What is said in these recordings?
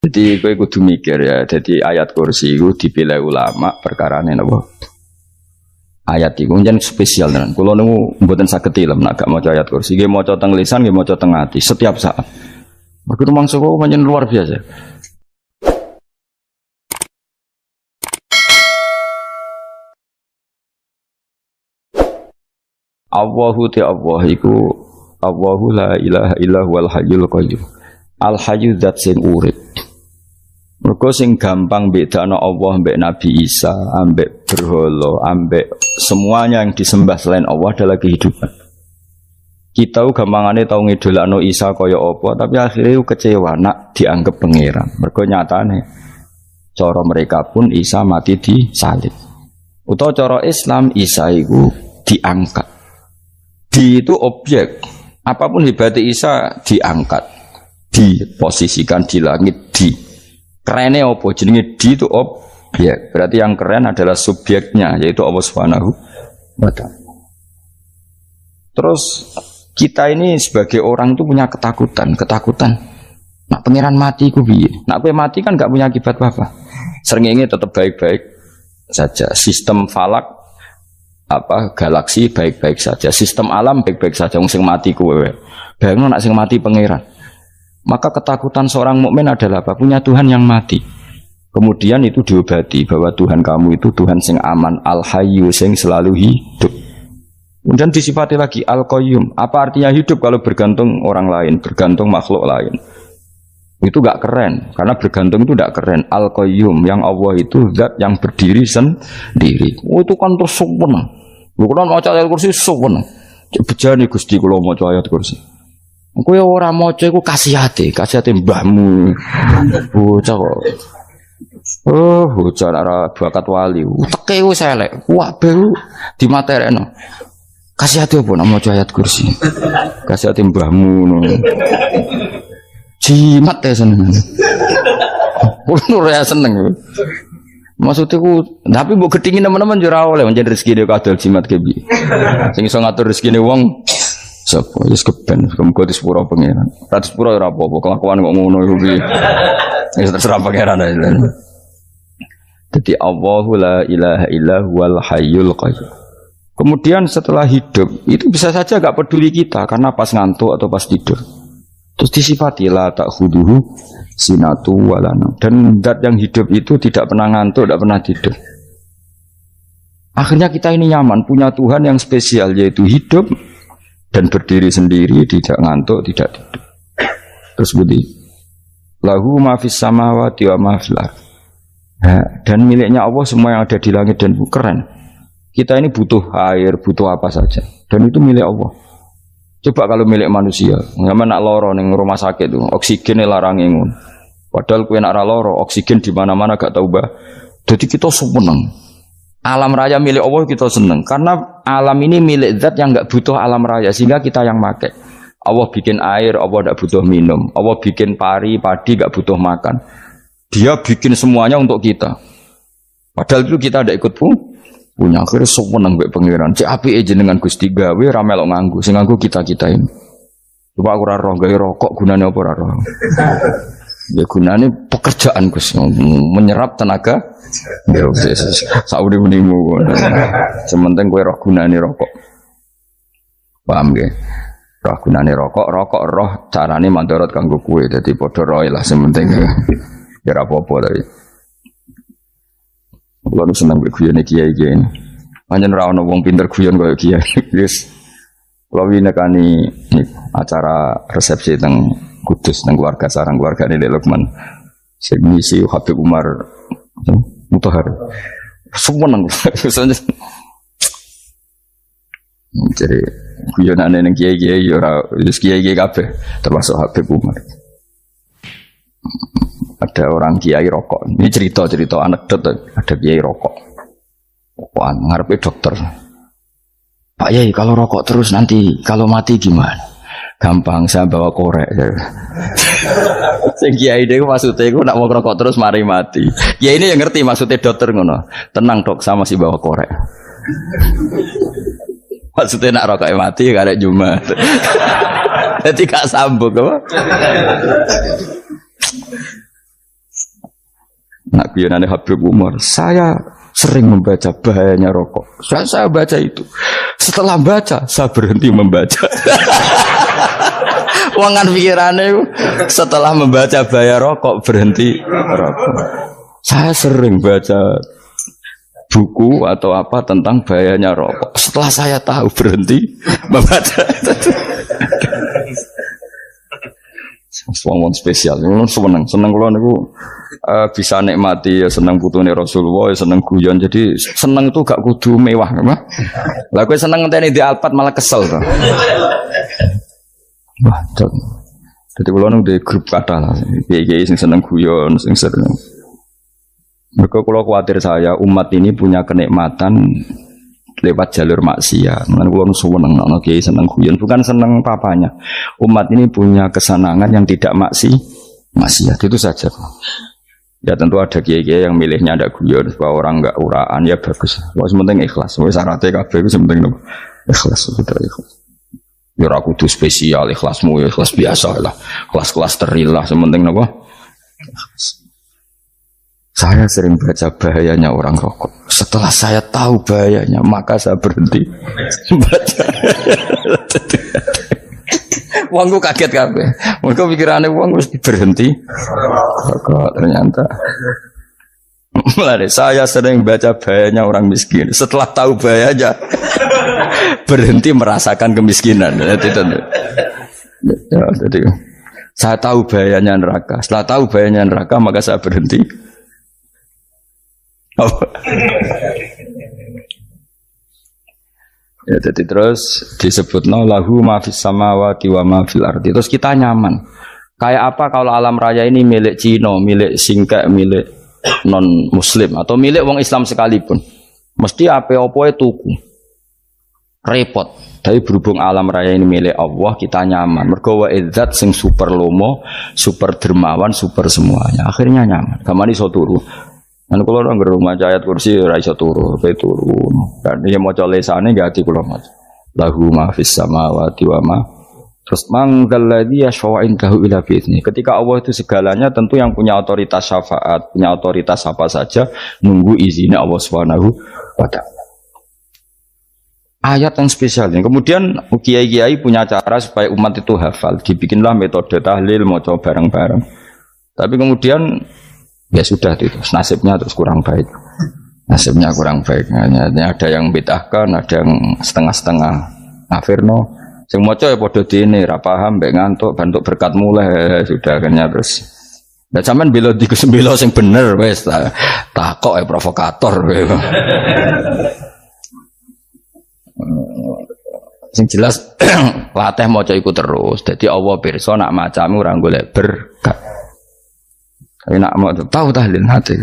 Jadi kowe kudu mikir ya. Jadi ayat kursi itu dipilih ulama perkarane napa? Ayat itu jan spesial tenan. Kula niku mboten saged ilem nek gak maca ayat kursi. Nggih maca teng lisan, nggih maca teng ati setiap saat. Begitu mangsa kok pancen luar biasa. Allahu Allah iku Allahu la ilaha illa huwal hayyul qayyum. Al hayyu zat sing urip. Mergo sing gampang bedakno Allah mbek Nabi Isa, ambek berhala, ambek semuanya yang disembah selain Allah adalah kehidupan. Kita gampangane tau ngidolakno Isa kaya apa, tapi akhirnya kecewa nak dianggap pangeran. Mergo nyatane cara mereka pun Isa mati disalib. Utawa cara Islam Isa iku diangkat. Di itu objek, apapun hebatnya Isa diangkat, diposisikan di langit, di kerennya apa? Jenenge di itu objek, berarti yang keren adalah subjeknya, yaitu Allah Subhanahu wa Ta'ala. Terus kita ini sebagai orang itu punya ketakutan. Nak pangeran mati ku piye? Nak kowe mati kan gak punya akibat apa-apa. Srengenge tetap baik-baik saja. Sistem falak galaksi baik-baik saja, sistem alam baik-baik saja. Wong sing mati kuwe, bayangno nak sing mati pangeran. Maka ketakutan seorang mukmin adalah apa? Punya Tuhan yang mati. Kemudian itu diobati bahwa Tuhan kamu itu Tuhan sing aman, al-hayyu sing selalu hidup. Kemudian disifati lagi al-qayyum. Apa artinya hidup kalau bergantung orang lain, bergantung makhluk lain? Itu gak keren, karena bergantung itu gak keren. Al-qayyum, yang Allah itu zat yang berdiri sendiri. Oh, itu kan terus sempurna. Lu kan maca ayat kursi sempurna. Bejane Gusti kula maca ayat kursi. Kowe ora maca iku kasihate mbahmu. Bocah kok. Oh, bocah ora bakat wali. Uteke wis elek. Kabeh dimaterekno. Kasihate apa nak maca ayat kursi? Kasihate mbahmu ngono. Jimat ya seneng. Kulo ya seneng. Maksudnya tapi mbok gedhingi teman-teman yo ora oleh menjadi rezeki dia kadal jimat ke piye. Sing iso ngatur rezekine wong sapa wis keben muga disepuro pangeran. Ra disepuro ora apa-apa, kelakuan kok ngono iku piye. Wis terserah pangeran ae. Jadi Allahu la ilaha illa huwal hayyul qayyum. Kemudian setelah hidup itu bisa saja gak peduli kita karena pas ngantuk atau pas tidur. Terus disifati la ta'khuduhu sinatu walana. Dan zat yang hidup itu tidak pernah ngantuk, tidak pernah tidur. Akhirnya kita ini nyaman, punya Tuhan yang spesial, yaitu hidup dan berdiri sendiri, tidak ngantuk, tidak tidur. Terus begitu. Lahu ma fis samawati wa ma fil ardh. Dan miliknya Allah semua yang ada di langit dan bumi. Keren. Kita ini butuh air, butuh apa saja. Dan itu milik Allah. Coba kalau milik manusia, nggak nak loro neng rumah sakit tuh, oksigennya larang ingun. Padahal kue nak loro, oksigen di mana-mana gak tahu bah. Jadi kita seneng. Alam raya milik Allah kita seneng, karena alam ini milik zat yang nggak butuh alam raya, sehingga kita yang pakai. Allah bikin air, Allah tidak butuh minum. Allah bikin padi nggak butuh makan. Dia bikin semuanya untuk kita. Padahal itu kita tidak ikut pun. Punya akhirnya seneng mbek pangeran. Cek apike jenengan Gusti gawe ra melok nganggo. Sing nganggo kita-kita ini. Coba aku ora roh gawe rokok gunane apa ora roh. Ya gunane pekerjaan Gus, menyerap tenaga. Ya wis sauri-urimu. Sementing kowe roh gunane rokok. Paham nggih? Roh gunane rokok roh carane mandorot kanggo kowe. Dadi padha roe lah sementing. Ya ora apa-apa tapi. Kalau senang berguyon kiai ini, hanya rawon wong pinter guyon kaya kiai. Yes, kalau ini kan acara resepsi teng Kudus teng keluarga sarang keluarga ini Lukman, segmisi Habib Umar Mutahar, semua nang. Jadi guyonan neng kiai ora kiai kafe termasuk Habib Umar. Ada orang kiai rokok. Ini cerita anekdot. Ada kiai rokok. Rokokan ngarepe dokter. Pak Yai, kalau rokok terus nanti kalau mati gimana? Gampang, saya bawa korek. Sing kiai dhewe maksudnya iku nak mau rokok terus mari mati. Kiai ini yang ngerti maksudnya dokter ngono. Tenang dok, saya masih bawa korek. Maksudnya nak rokok mati gak ada Jumat. Jadi gak sambung apa? Nak guyonane Habib Umar, saya sering membaca bahayanya rokok. Saya baca itu. Setelah baca, saya berhenti membaca. Wangan pikirannya setelah membaca bahaya rokok berhenti rokok. Saya sering baca buku atau apa tentang bahayanya rokok. Setelah saya tahu berhenti membaca. Wong spesial, seneng kalau niku bisa nikmati, ya seneng putune Rasulullah, ya seneng guyon. Jadi seneng itu gak kudu mewah, mah. Lah kowe seneng ngenteni di Alphard malah kesel to. Wah, jadi kalau nung di grup kata lah, kiai sing seneng guyon, sing seneng. Mereka kalau khawatir saya umat ini punya kenikmatan lewat jalur maksiat. Mengenai kalau seneng, kiai seneng guyon, bukan seneng papanya. Umat ini punya kesenangan yang tidak maksiat itu saja. Ya tentu ada kiai-kiai yang milihnya ada guyon supaya orang enggak uraan, ya bagus. Wes penting ikhlas. Wes syaratnya kabeh iku penting ikhlas sudah ikhlas. Ya ora kudu spesial ikhlasmu ya ikhlas biasa lah. Kelas-kelas teril lah sementing napa? Saya sering baca bahayanya orang rokok. Setelah saya tahu bahayanya, maka saya berhenti baca. Wongku kaget kabeh. Mergo pikirane wong wis berhenti rokok ternyata. Mulai saya sering baca bahayanya orang miskin. Setelah tahu bahayanya, berhenti merasakan kemiskinan. Jadi, saya tahu bahayanya neraka. Setelah tahu bahayanya neraka, maka saya berhenti. Ya, jadi terus disebutno lahu ma fis samawati wa ma fil ardi. Terus kita nyaman. Kayak apa kalau alam raya ini milik Cina, milik Singkek, milik non muslim atau milik wong Islam sekalipun, mesti apa-apa tuku repot. Tapi berhubung alam raya ini milik Allah, kita nyaman. Mergo wa izzat sing super lomo, super dermawan, super semuanya. Akhirnya nyaman. Gamane iso turu. Kan kula nang rumah ayat kursi ora iso turu, pe turu. Dan dia maca lesane enggak ati kula maca. Lahu ma fis samawati wa ma. Terus manggalladzi yashfa'u indahu ila bi'izni. Ketika Allah itu segalanya, tentu yang punya otoritas syafaat, punya otoritas apa saja, nunggu izinnya Allah Subhanahu wa ta'ala. Ayat yang spesial. Kemudian kiai-kiai punya cara supaya umat itu hafal. Dibikinlah metode tahlil, mau coba bareng-bareng. Tapi kemudian ya sudah itu, nasibnya terus kurang baik. Nasibnya kurang baik. Hanya ada yang bid'ahkan, ada yang setengah-setengah afirno. Sing maca ya padha dene ra paham mbek ngantuk bantuk berkat mulai sudah akhirnya terus. Lah sampean bela di kesembelo sing bener wis takok provokator kowe. Sing jelas latih maca iku terus. Dadi Allah pirsa nak macamu ora golek berkat. Tapi nak mau tahu tahlil hati.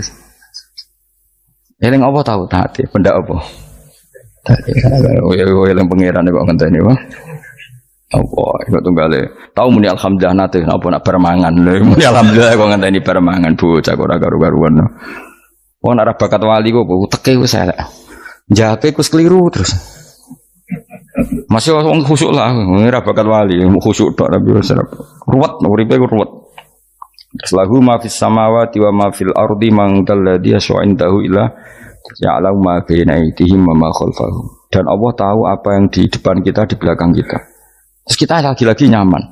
Eling apa tahu hati? Benda apa? Oh yang pangeran kok ngenteni wae. Apa iku tunggale tau muni alhamdulillah nate apa nak permangan lho muni alhamdulillah kok ngenteni permangan bocah ora karu-karuan. Wong nek bakat wali kok teke wis elek. Jape wis keliru terus. Masih wong khusuk lah ora bakat wali khusuk tok tapi wis ruwet uripe ruwet. Lahu ma fis samawati wa ma fil ardi man dalladhi yash'indahu ila ya'lamu ma baina aydihim wa ma khalfahum. Dan Allah tahu apa yang di depan kita, di belakang kita. Terus kita lagi-lagi nyaman.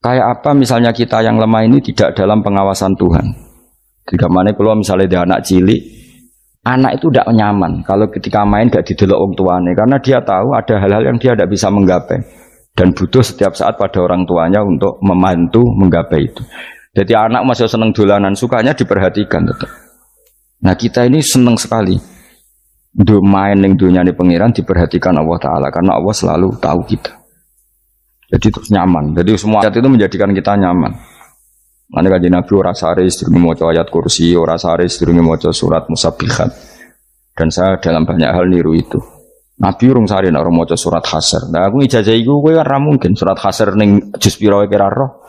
Kayak apa misalnya kita yang lemah ini tidak dalam pengawasan Tuhan. Jika mana kalau misalnya dia anak cilik, anak itu tidak nyaman kalau ketika main gak didelok orang tuanya, karena dia tahu ada hal-hal yang dia tidak bisa menggapai dan butuh setiap saat pada orang tuanya untuk membantu menggapai itu. Jadi anak masih seneng dolanan, sukanya diperhatikan tetap. Nah kita ini seneng sekali main yang dunia ini pengiran diperhatikan Allah Ta'ala, karena Allah selalu tahu kita. Jadi terus nyaman. Jadi semua ayat itu menjadikan kita nyaman. Mana kajian Nabi ora sare sedurunge maca ayat kursi, ora sare sedurunge maca surat Musabbihat. Dan saya dalam banyak hal niru itu. Nabi urung sare nek ora maca surat Hasyr. Nah aku ijazah iku kowe ora mungkin surat Hasyr ning juz pira kira roh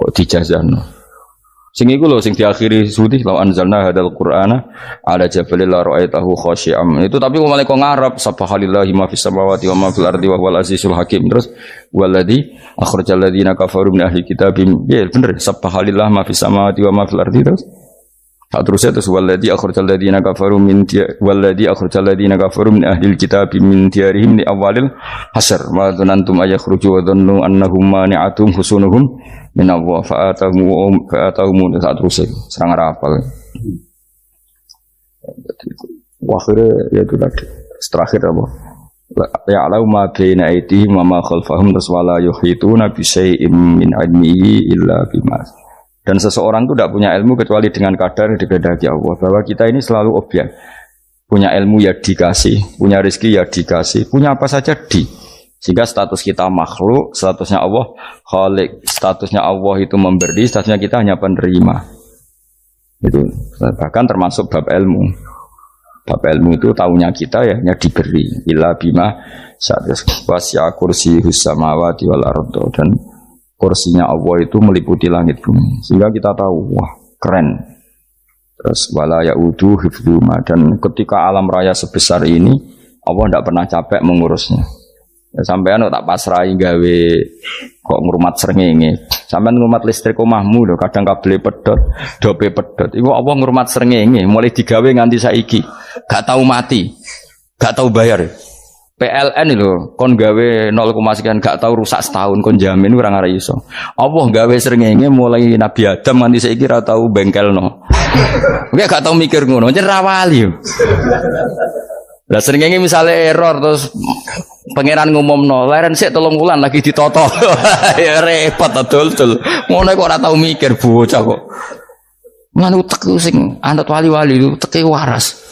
kok dijazahno. Sing iku lho sing diakhiri sudi law anzalna hadzal qur'ana ala jabalil la ra'aitahu khashi'am. Itu tapi malah kok ngarep subhanallahi ma fis samawati wa ma fil ardi wa huwal azizul hakim. Terus waladzi akhrajal ladzina kafaru min ahli kitabim. Ya bener subhanallahi ma fis samawati wa ma fil ardi terus. Tak terusnya terus walladzi akhrajal ladzina kafaru min ahlil kitab min diyarihim li awalil hasr wa dhanantum ayakhruju wa dhannu annahum mani'atum husunuhum min Allah fa'atahum tak terusnya serang rapal. Akhirnya ya itu tadi terakhir apa? Ya'lamu ma baina aydihim wa ma khalfahum wala yuhituna bi syai'in min 'ilmihi illa bima. Dan seseorang itu tidak punya ilmu kecuali dengan kadar dikehendaki Allah. Bahwa kita ini selalu objek. Punya ilmu ya dikasih, punya rezeki ya dikasih, punya apa saja di. Sehingga status kita makhluk, statusnya Allah khalik, statusnya Allah itu memberi, statusnya kita hanya penerima. Itu bahkan termasuk bab ilmu. Bab ilmu itu tahunya kita ya hanya diberi. Illa bima wasi'a kursiyus samawati wal ardo, dan kursinya Allah itu meliputi langit bumi, sehingga kita tahu, wah keren. Terus wala ya'udu hifdzuma, dan ketika alam raya sebesar ini Allah tidak pernah capek mengurusnya. Ya, sampean tak pasrahi gawe kok ngurmat srengenge. Sampean ngurmat listrik omahmu lho, kadang kabel pedhot, dope pedhot. Iku Allah ngurmat srengenge mulai digawe nganti saiki. Gak tahu mati, gak tahu bayar. PLN lho, kon gawe 0, sekian gak tahu rusak setahun, kon jamin ora ngara iso. Allah gawe srengenge mulai Nabi Adam nganti saiki ora tau bengkelno. Oke gak tau mikir ngono, jen ra wali yo. Lah srengenge misale error terus pangeran ngumumno, leren sik 3 wulan lagi ditoto. Ya repot dul-dul. Ngono kok ora tau mikir bocah kok. Ngono utek sing anut wali-wali uteke waras.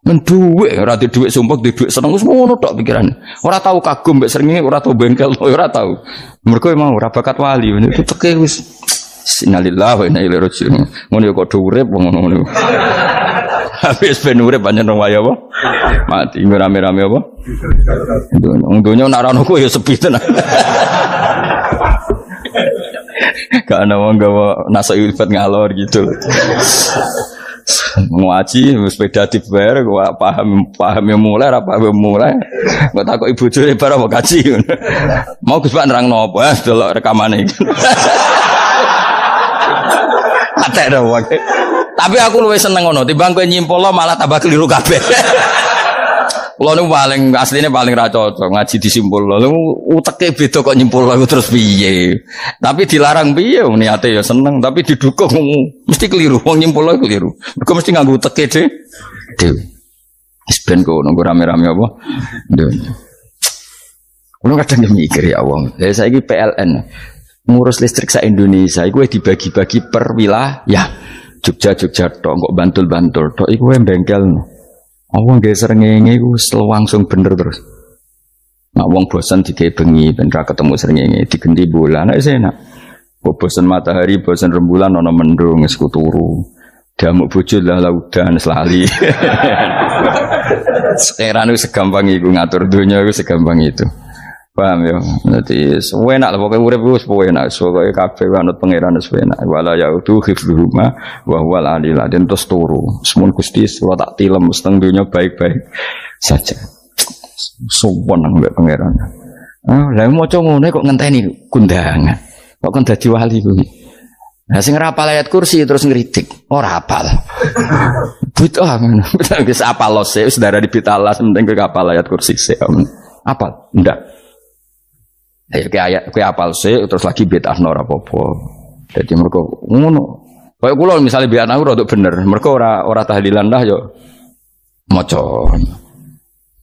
Menduwe ora di dhuwit sumpek di dhuwit seneng wis ngono tok pikirane. Ora tau kagum mbek srengenge, ora tau bengkel, ora tau. Mergo emang ora bakat wali, itu teke wis innalillahi wa inna ilaihi raji'un. Ngono ya kok do urip ngono-ngono. Habis ben urip pancen waya apa? Mati rame-rame apa? Untunya nek ora ono ku ya sepi tenan. Gak ana wong gawa nasa ilfat ngalor gitu. Ngaji sepeda dibayar gua paham yang mulai apa yang mulai gua takut ibu jure barang mau kaji mau Gus Pak nerangno apa delok rekamane atek dah wae tapi aku luwih seneng ngono timbang kowe nyimpulno malah tambah keliru kabeh. Kulo niku paling asline paling ra cocok ngaji disimpulno. Uteke beda kok nyimpulno terus piye. Tapi dilarang piye niate ya seneng tapi didukung mesti keliru. Wong nyimpulno keliru. Mergo mesti nganggo uteke dhewe. Wis ben kok nunggu rame-rame apa. Kulo kadang mikir ya wong. Lah saiki PLN ngurus listrik sa Indonesia iku dibagi-bagi per wilayah. Jogja tok kok Bantul tok iku bengkel. Wong nggih srengenge iku langsung bener terus. Nek wong bosan digawe bengi ben ra ketemu srengenge digenti bulan nek enak. Kok bosan matahari, bosan rembulan ana mendung wis turu. Damuk bojo lah laudan selali. Sekarang itu segampang iku ngatur dunya iku segampang itu. Paham ya? Dadi enak lah pokoke urip wis enak. Pokoke kabeh anut pangeran wis enak. Wala yaudu hifdzuhuma wa huwal alil azim terus turu. Semun Gusti kula tak tilem seteng dunya baik-baik saja. Sopan nang mbek pangeran. Lah maca ngono kok ngenteni kundangan. Kok kon dadi wali kuwi. Nah sing ora hafal ayat kursi terus ngritik. Ora hafal. Bid'ah ngono. Wis hafal lose wis darah di bitalas penting kowe hafal ayat kursi sik. Hafal? Ndak. Kayak apal sih terus lagi bid'ah ora apa-apa. Dadi mergo ngono. Kaya kula misale bid'ah ora rodok bener, mergo ora tahlilan dah yo maca.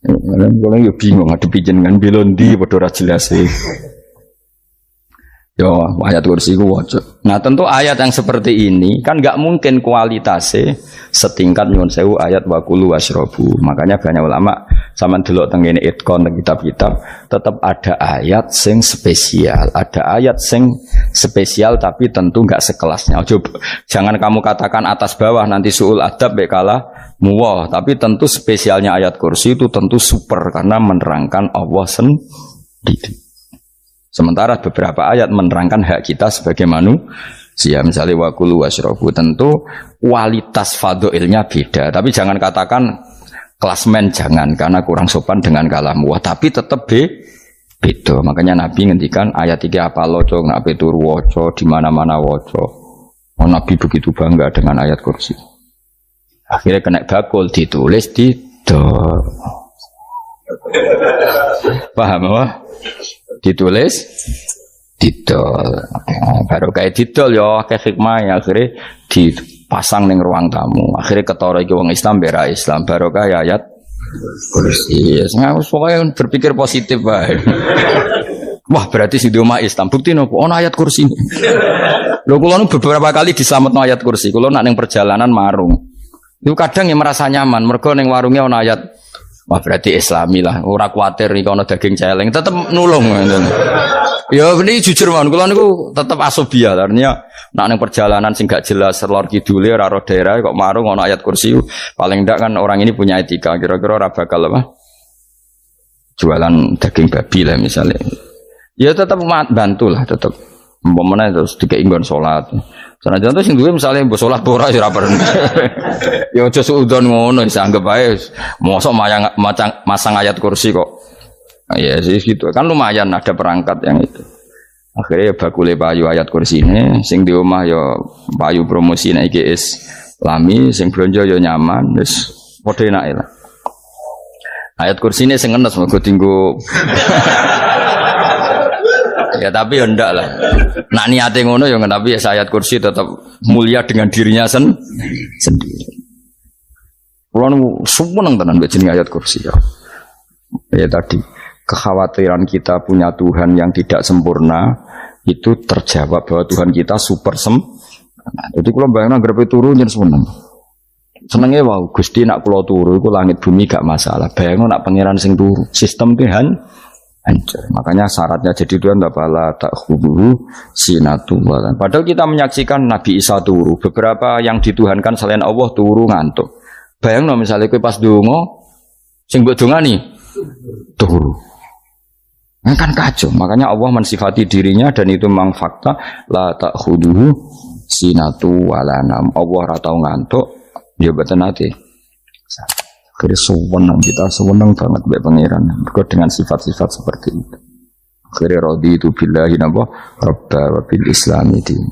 Kula yo bingung ngadepi jenengan belondi padha ora jelas e. Yo ayat kursi ku waca. Nah tentu ayat yang seperti ini kan enggak mungkin kualitasnya setingkat nyuwun sewu ayat waqulu wasrobu. Makanya banyak ulama sampean delok teng ngene itkon teng kitab-kitab tetap ada ayat sing spesial, ada ayat sing spesial tapi tentu enggak sekelasnya. Jangan kamu katakan atas bawah nanti suul adab bekala muwah, tapi tentu spesialnya ayat kursi itu tentu super karena menerangkan Allah sendiri. Sementara beberapa ayat menerangkan hak kita sebagai manusia. Misalnya waqulu wasrobu, tentu kualitas fadhilnya beda. Tapi jangan katakan klasmen, jangan karena kurang sopan dengan kalam wah. Tapi tetap beda. Makanya Nabi ngendikan ayat 3 apa loco, nabi turu woco di mana-mana woco. Oh, Nabi begitu bangga dengan ayat kursi. Akhirnya kena bakul ditulis didol. Paham apa? Ditulis didol. Baru kayak didol ya kayak hikmah akhirnya dipasang ning ruang tamu. Akhirnya ketara iki wong Islam bera Islam baru kayak ayat kursi. Pokoknya berpikir positif bae. Wah berarti si rumah Islam bukti nopo ono ayat kursi. Lho kula nu beberapa kali diselametno ayat kursi. Kula nak ning perjalanan marung. Itu kadang yang merasa nyaman mergo ning warungnya ono ayat. Wah berarti Islami lah. Ora kuwatir iki ono daging celeng, tetep nulung ngoten. Ya ini jujur mawon kula niku tetep asobia. Artinya nak ning perjalanan sing gak jelas lor kidule ora ro daerah kok marung ono ayat kursi. Paling ndak kan orang ini punya etika. Kira-kira ora bakal apa? Jualan daging babi lah misalnya. Ya tetap bantu lah tetap. Umpamane terus dikei nggon salat. Senajan to sing duwe misale mbok salat ora ya ora perlu. Ya aja suudon ngono wis anggap ae mosok masang ayat kursi kok. Ya sih gitu. Kan lumayan ada perangkat yang itu. Akhirnya bakule payu ayat kursi ini sing di omah ya payu promosi nek iki Islami sing blonjo ya nyaman wis padha enake lah. Ayat kursi ini sing ngenes mergo tinggo. Ya tapi ya ndak lah. Nak niate ngono ya tapi ya ayat kursi tetap mulia dengan dirinya sendiri. Kulo nu seneng tenan mbek jeneng ayat kursi ya. Ya tadi kekhawatiran kita punya Tuhan yang tidak sempurna itu terjawab bahwa Tuhan kita super sempurna. Jadi kulo bayangno grepe turu nyen seneng. Senenge wae Gusti nak kula turu iku langit bumi gak masalah. Bayangno nak pangeran sing turu, sistem Tuhan hancur. Makanya syaratnya jadi Tuhan bala ta'khudhu sinatu walan. Padahal kita menyaksikan Nabi Isa turu. Beberapa yang dituhankan selain Allah turu ngantuk. Bayangno misalnya kowe pas donga sing mbok dongani turu. Nah, kan kacau. Makanya Allah mensifati dirinya dan itu memang fakta la ta'khudhu sinatu walanam. Allah ora tau ngantuk, ya mboten nate. Akhirnya sewenang kita sewenang banget mbek pangeran dengan sifat-sifat seperti itu. Akhirnya raditu billahi napa rabba wa bil islami din.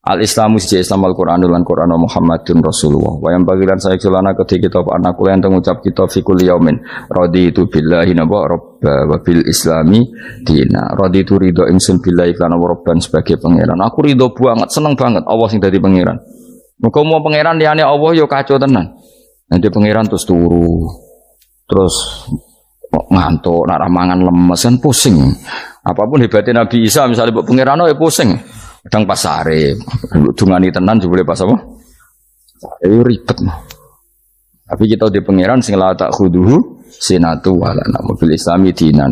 Al-Islamu siji Islam Al-Qur'anul lan Qur'an Muhammadun Rasulullah. Wa yang bagilan saya celana ketika kita anak kula yang ngucap kita fi kulli yaumin raditu billahi napa rabba wa bil islami dina. Raditu ridho ingsun billahi lan rabban sebagai pangeran. Aku ridho banget, seneng banget Allah sing dadi pangeran. Muga mau pangeran liyane Allah yo kacau tenan. Nanti pangeran terus turu, terus ngantuk, nak ramangan lemes kan pusing. Apapun hebatnya Nabi Isa misalnya buat pangeran ya pusing. Kadang pas sare, dungani tenan juga boleh pas apa? Itu ribet mah. Tapi kita di pangeran sing la ta'khudhuhu sinatu wala mobil Islami dinan.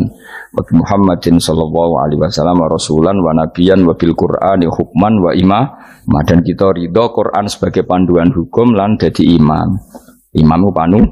Wa Muhammadin sallallahu alaihi wasallam rasulan wa nabiyan wa bil Qur'ani hukman wa imam. Dan kita ridho Quran sebagai panduan hukum lan dadi imam. Imam panu.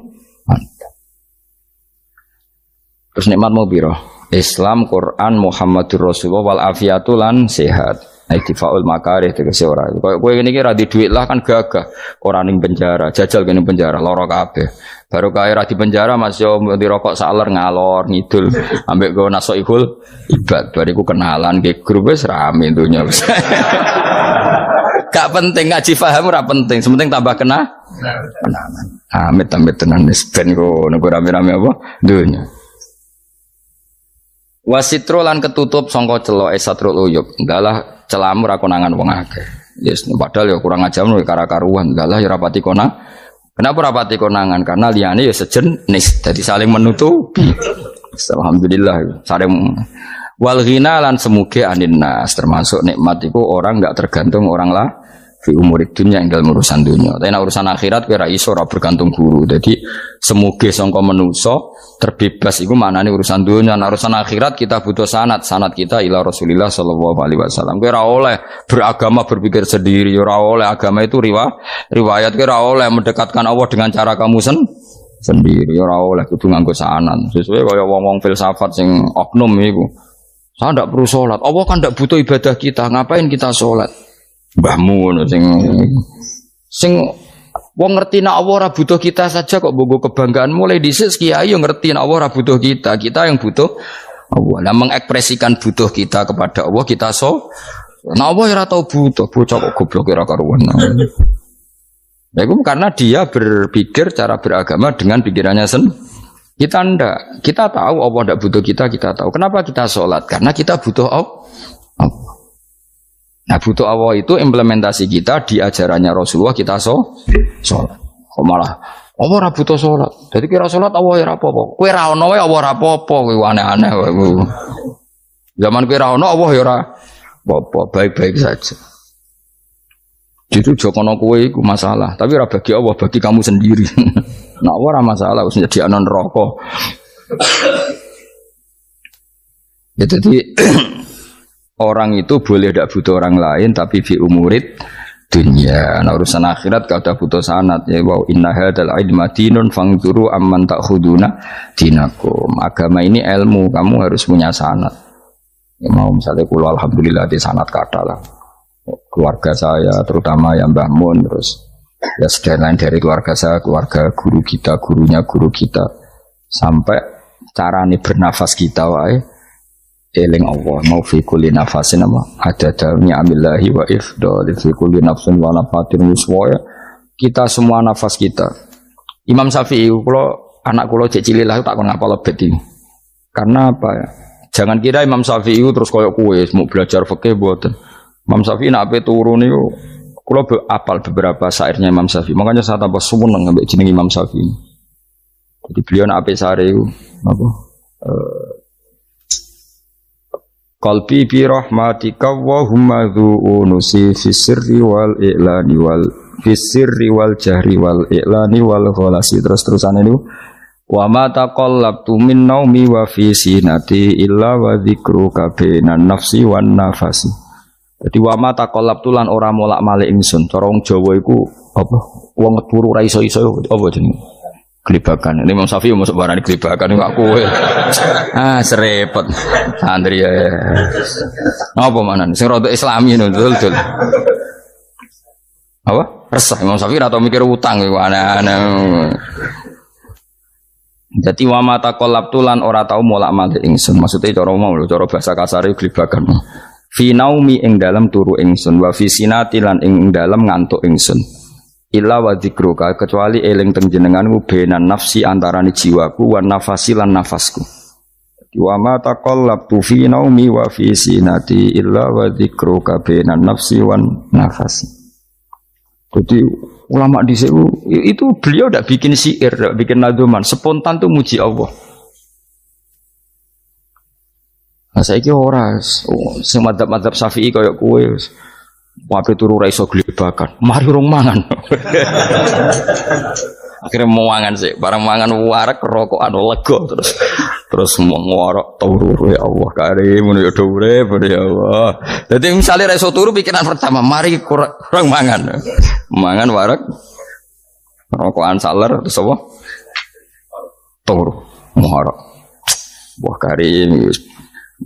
Terus nikmat mau piro? Islam, Quran, Muhammadur Rasulullah wal afiatu lan sehat. Iktifaul makarih tegese ora. Kowe ngene iki ra di dhuwit lah kan gagah. Ora ning penjara, jajal kene penjara lara kabeh. Baru kae ra di penjara Mas yo dirokok saler ngalor ngidul ambek go nasoihul ibad. Bariku kenalan ke grup wis rame dunya wis. Gak penting ngaji paham ora penting, sementing tambah kenalan. Amit-amit tenan wis ben kok nego rame-rame apa dunya. Wasitro lan ketutup sangka celok esatrul uyub. Enggaklah celamu ra konangan wong akeh. Yes, padahal ya kurang ajar lho kara-karuan. Enggaklah ya rapati konang. Kenapa rapati konangan? Karena liyane ya sejenis, jadi saling menutupi. Alhamdulillah saling wal ghina lan semuge anin nas, termasuk nikmat itu orang enggak tergantung orang lah fi umurid dunya ing dalam urusan dunia. Tapi urusan akhirat kowe ra iso ora bergantung guru. Jadi semuge sangka manusa terbebas iku maknane urusan dunia. Nah, urusan akhirat kita butuh sanad kita ila Rasulillah sallallahu alaihi wasallam. Kowe ora oleh beragama berpikir sendiri, ora oleh agama itu riwayat kowe ora oleh mendekatkan Allah dengan cara kamu sendiri, ora oleh kudu nganggo sanad. Sesuai kaya wong-wong filsafat sing oknum iku. Saya ndak perlu salat. Allah kan ndak butuh ibadah kita, ngapain kita salat? Mbahmu ngono sing wong ngerti nek Allah ora butuh kita saja kok bogo kebanggaan mulai dhisik kiai yo ngerti nek Allah ora butuh kita yang butuh Allah. Lah mengekspresikan butuh kita kepada Allah kita nek Allah ora tau butuh bocah kok goblok ora karuan. Ya, itu karena dia berpikir cara beragama dengan pikirannya sendiri. Kita ndak. Kita tahu Allah ndak butuh kita tahu. Kenapa kita sholat? Karena kita butuh Allah. Nah, butuh Allah itu implementasi kita di ajarannya Rasulullah kita sholat. Kok malah Allah ora butuh sholat. Jadi kira sholat Allah ya apa-apa. Kowe ra ono wae Allah ora apa-apa, kowe aneh-aneh wae. Zaman kowe ra ono Allah ya ora apa-apa, baik-baik saja. Jadi jokono kowe iku masalah, tapi ora bagi Allah, bagi kamu sendiri. Nah, Allah ora masalah wis jadi anon neraka. Ya, jadi orang itu boleh tidak butuh orang lain, tapi fi umurid dunia. Nah, urusan akhirat kalau ada butuh sanad ya wa inna hadzal ilma dinun fangzuru amman ta'khuduna dinakum. Agama ini ilmu, kamu harus punya sanad. Ya, mau misalnya kula alhamdulillah di sanad kata lah. Keluarga saya terutama yang Mbah Mun, terus ya lain dari keluarga saya, keluarga guru kita, gurunya guru kita, sampai carane bernafas kita wae eling Allah mau fi kulli nafasin ada dalamnya amillahi wa ifdal fi kulli nafsin wa nafatin muswaya. Kita semua nafas kita. Imam Syafi'i kalau anak kula cek cilik lah tak kon ngapal lebet ini. Karena apa ya? Jangan kira Imam Syafi'i terus koyo kowe mau belajar fikih mboten. Imam Syafi'i nak ape turu niku kula apal beberapa syairnya Imam Syafi'i. Makanya saya tambah seneng ambek jeneng Imam Syafi'i. Jadi beliau nak ape sare apa? Qalbi bi rahmatika wa humma dzu'unusi fis sirri wal i'lani wal fis sirri wal jahri wal i'lani wal khalasi. Terus-terusan ini wa ma taqallabtu min naumi wa fi sinati illa wa dzikruka bainan nafsi wan nafasi. Jadi wa ma taqallabtu lan ora molak-malik ingsun. Cara wong Jawa iku apa? Wong turu ra iso-iso apa jenenge? Gelibakan. Ini Imam Syafi'i masuk barang gelibakan ini aku. Serepet. Santri ya. Apa mana? Sing rada Islami ngono betul. Apa? Resah Imam Syafi'i atau mikir utang iku aneh-aneh. Jadi wa ma taqallabtu lan ora tau molak-malik ingsun. Maksudnya cara mau lho, cara bahasa kasar iku gelibakan. Fi naumi ing dalam turu ingsun wa fi sinati lan ing dalam ngantuk ingsun. Illa wa dzikruka kecuali eling teng jenenganmu benan nafsi antarane jiwaku wan nafasi lan nafasku. Wa ma taqallabtu fi naumi wa fi sinati illa wa dzikruka benan nafsi wan nafasi. Jadi ulama dhisik itu beliau tidak bikin syair, tidak bikin nadzuman, spontan tuh muji Allah. Nah saiki ora sing madzhab Syafi'i kaya kowe wape turu ra iso glebakan. Mari rong mangan. Akhirnya mau mangan sih, barang mangan warak rokokan lega terus mau ngorok turu ya Allah karim ya urip ya Allah. Jadi misalnya ra iso turu pikiran pertama, mari kurang mangan. Mangan warak rokokan saler terus apa? Turu ngorok. Wah karim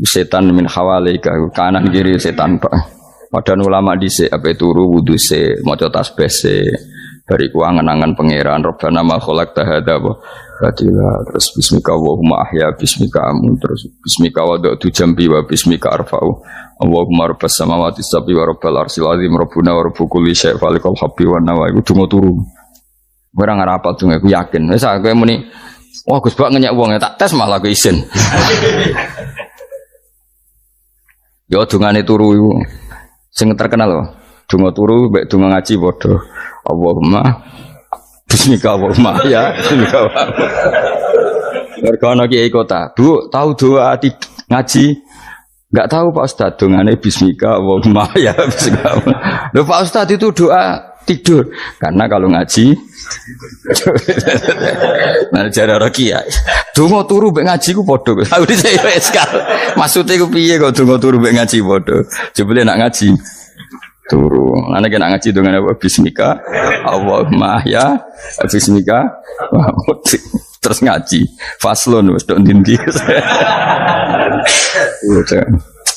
setan min hawalika kanan kiri setan Pak. Padahal ulama dhisik ape turu wudu se maca tasbih se bariku angen-angen pangeran Rabbana ma khalaqta hadza batila terus bismika Allahumma ahya bismika amun terus bismika wada'tu jambi wa bismika arfa'u Allahumma rabbas samawati sab'i wa rabbal arsyil azim rabbuna wa rabbu kulli syai' falikal habbi wan nawa iku donga turu ora ngarapal donga aku yakin wis aku muni wah Gus Bak ngenyek wong tak tes malah aku isin yo dungane turu iku sing terkenal loh, donga turu, mbek donga ngaji padha. Allahumma bismika Allahumma ya, bismika Allahumma. Mergo kiai kota, Bu, tahu doa ngaji? Enggak tahu Pak Ustaz, dongane bismika Allahumma ya, bismika. Loh Pak Ustaz itu doa tidur. Karena kalau ngaji nah cara rakyat donga turu mbek ngaji ku padha. Aku dhisik wis kal. Maksude ku piye kok donga turu mbek ngaji padha. Jebule nak ngaji turu. Ana nek ngaji dongane apa bismika Allahumma ya bismika terus ngaji. Faslon wis tok ndi-ndi.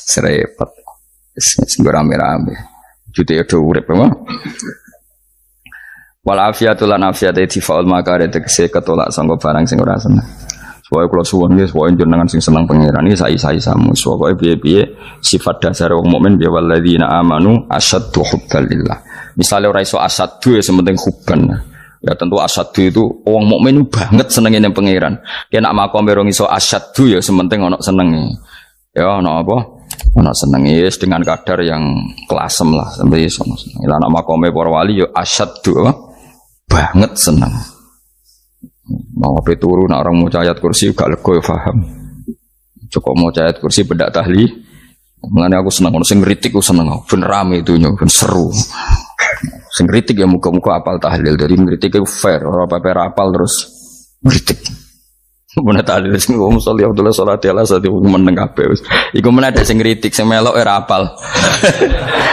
Serepet. Wis rame-rame. Jute yo urip apa? Wal afiatul lan afiate difaul makare tegese ketolak sanggo barang sing ora seneng. Pokoke kula suwun nggih pokoke jenengan sing seneng pangeran iki sai-saisamu. Pokoke piye-piye sifat dasar wong mukmin ya walladzina amanu asyaddu hubban lillah. Misale ora iso asyaddu ya sementing hubban. Ya tentu asyaddu itu wong mukmin banget senenge ning pangeran. Yen nak makome ora iso asyaddu ya sementing ana senenge. Ya ana apa? Ana senenge dengan kadar yang kelasem lah sampai iso. Lah nak makome para wali ya asyaddu banget seneng. Mau apa turu nak orang mau ayat kursi gak lego ya paham. Cukup mau ayat kursi bedak tahlil. Mulane aku seneng ono sing ngritik aku seneng. Ben rame itu ben seru. Sing ngritik ya muga-muga apal tahlil. Jadi ngritik itu fair, ora apa-apa apal terus ngritik. Mun tahlil sing ngomong sholli Abdullah sholati ala sate meneng kabeh wis. Iku men ada sing ngritik sing melok ora apal.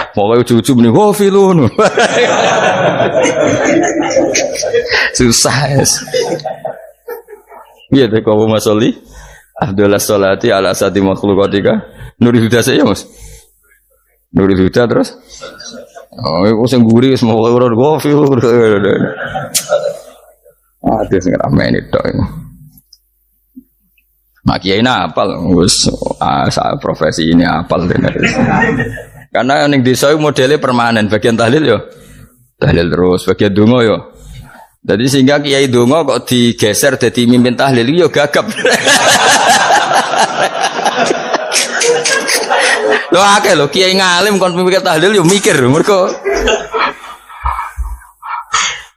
Pokoke ujug-ujug muni wo filun. Susah es. Iya deh kau masoli. Abdullah sholati ala sati makhlukatika. Nuri huda saya mas. Nuri huda terus. Oh, aku sing guri semua orang gofi. Ada sing ramai ini tok. Mak kiai ini apal, profesi ini apal benar. Karena yang desa modelnya permanen, bagian tahlil yo, tahlil terus, bagian dongo yo. Jadi sehingga kiai dongo kok digeser jadi mimpin tahlil yo gagap. Lo akeh lo kiai ngalim kon mimpin tahlil yo mikir mergo.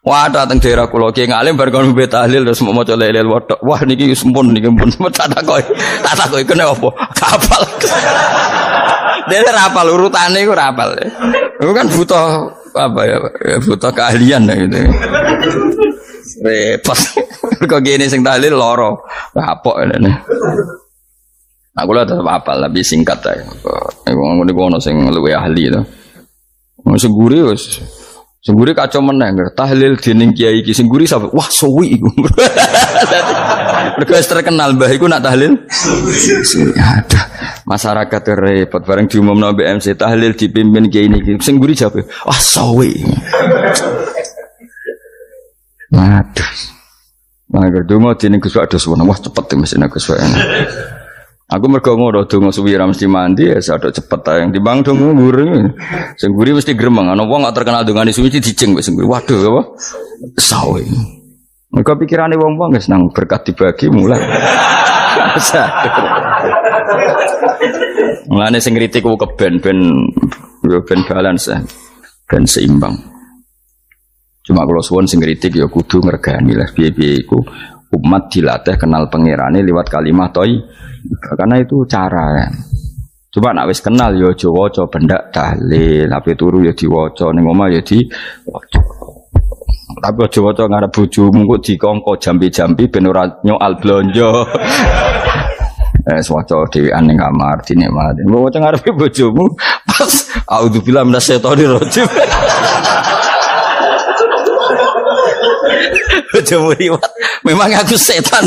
Wah, datang daerah kula kiai ngalim bar kon mimpin tahlil terus mau maca lelel wedok. Wah niki sempun niki pun tak takoki kene apa? Kapal. Dene rapal urutane iku rapal. Iku kan butuh apa ya? Butuh keahlian gitu. Repot. Kok gini sing tahlil loro. Kapok ngene. Nah, kula tetep apal tapi singkat ae. Wong niku ono sing luwih ahli to. Wong sing guri wis sing guri kacau meneh tahlil dening kiai iki sing guri sampe wah suwi iku. Mergo terkenal mbah iku nak tahlil. Aduh, masyarakat repot bareng diumumno BMC tahlil dipimpin kiai niki. Sing guri jawab, wah suwi. Aduh. Nah, gerdumo dening Gus Wados wah cepet mesine Gus Wados. Aku mergo ngono donga suwi ra mesti mandi ya sadok cepet ae timbang donga nguri. Sing nguri mesti gremeng ana wong gak terkenal dongane suwi dijeng wis nguri. Waduh apa? Sawe. Mergo pikirane wong-wong wis nang berkat dibagi mulai. Mulane sing kritik ku keben ben balance ben seimbang. Cuma kalau suwun sing kritik ya kudu ngregani lah piye-piye iku umat dilatih kenal pangerane lewat kalimat toy. Karena itu cara kan. Coba nak wis kenal yo aja waca bendak tahlil, tapi turu yo diwaca ning omah yo diwaca. Tapi aja waca ngarep bojomu kok dikongko jambi-jambi ben ora nyoal blonjo. Waca dhewean ning kamar dinikmati. Mbok waca ngarepe bojomu pas auzubillahi minasyaitonir rajim. Bojomu riwat, memang aku setan.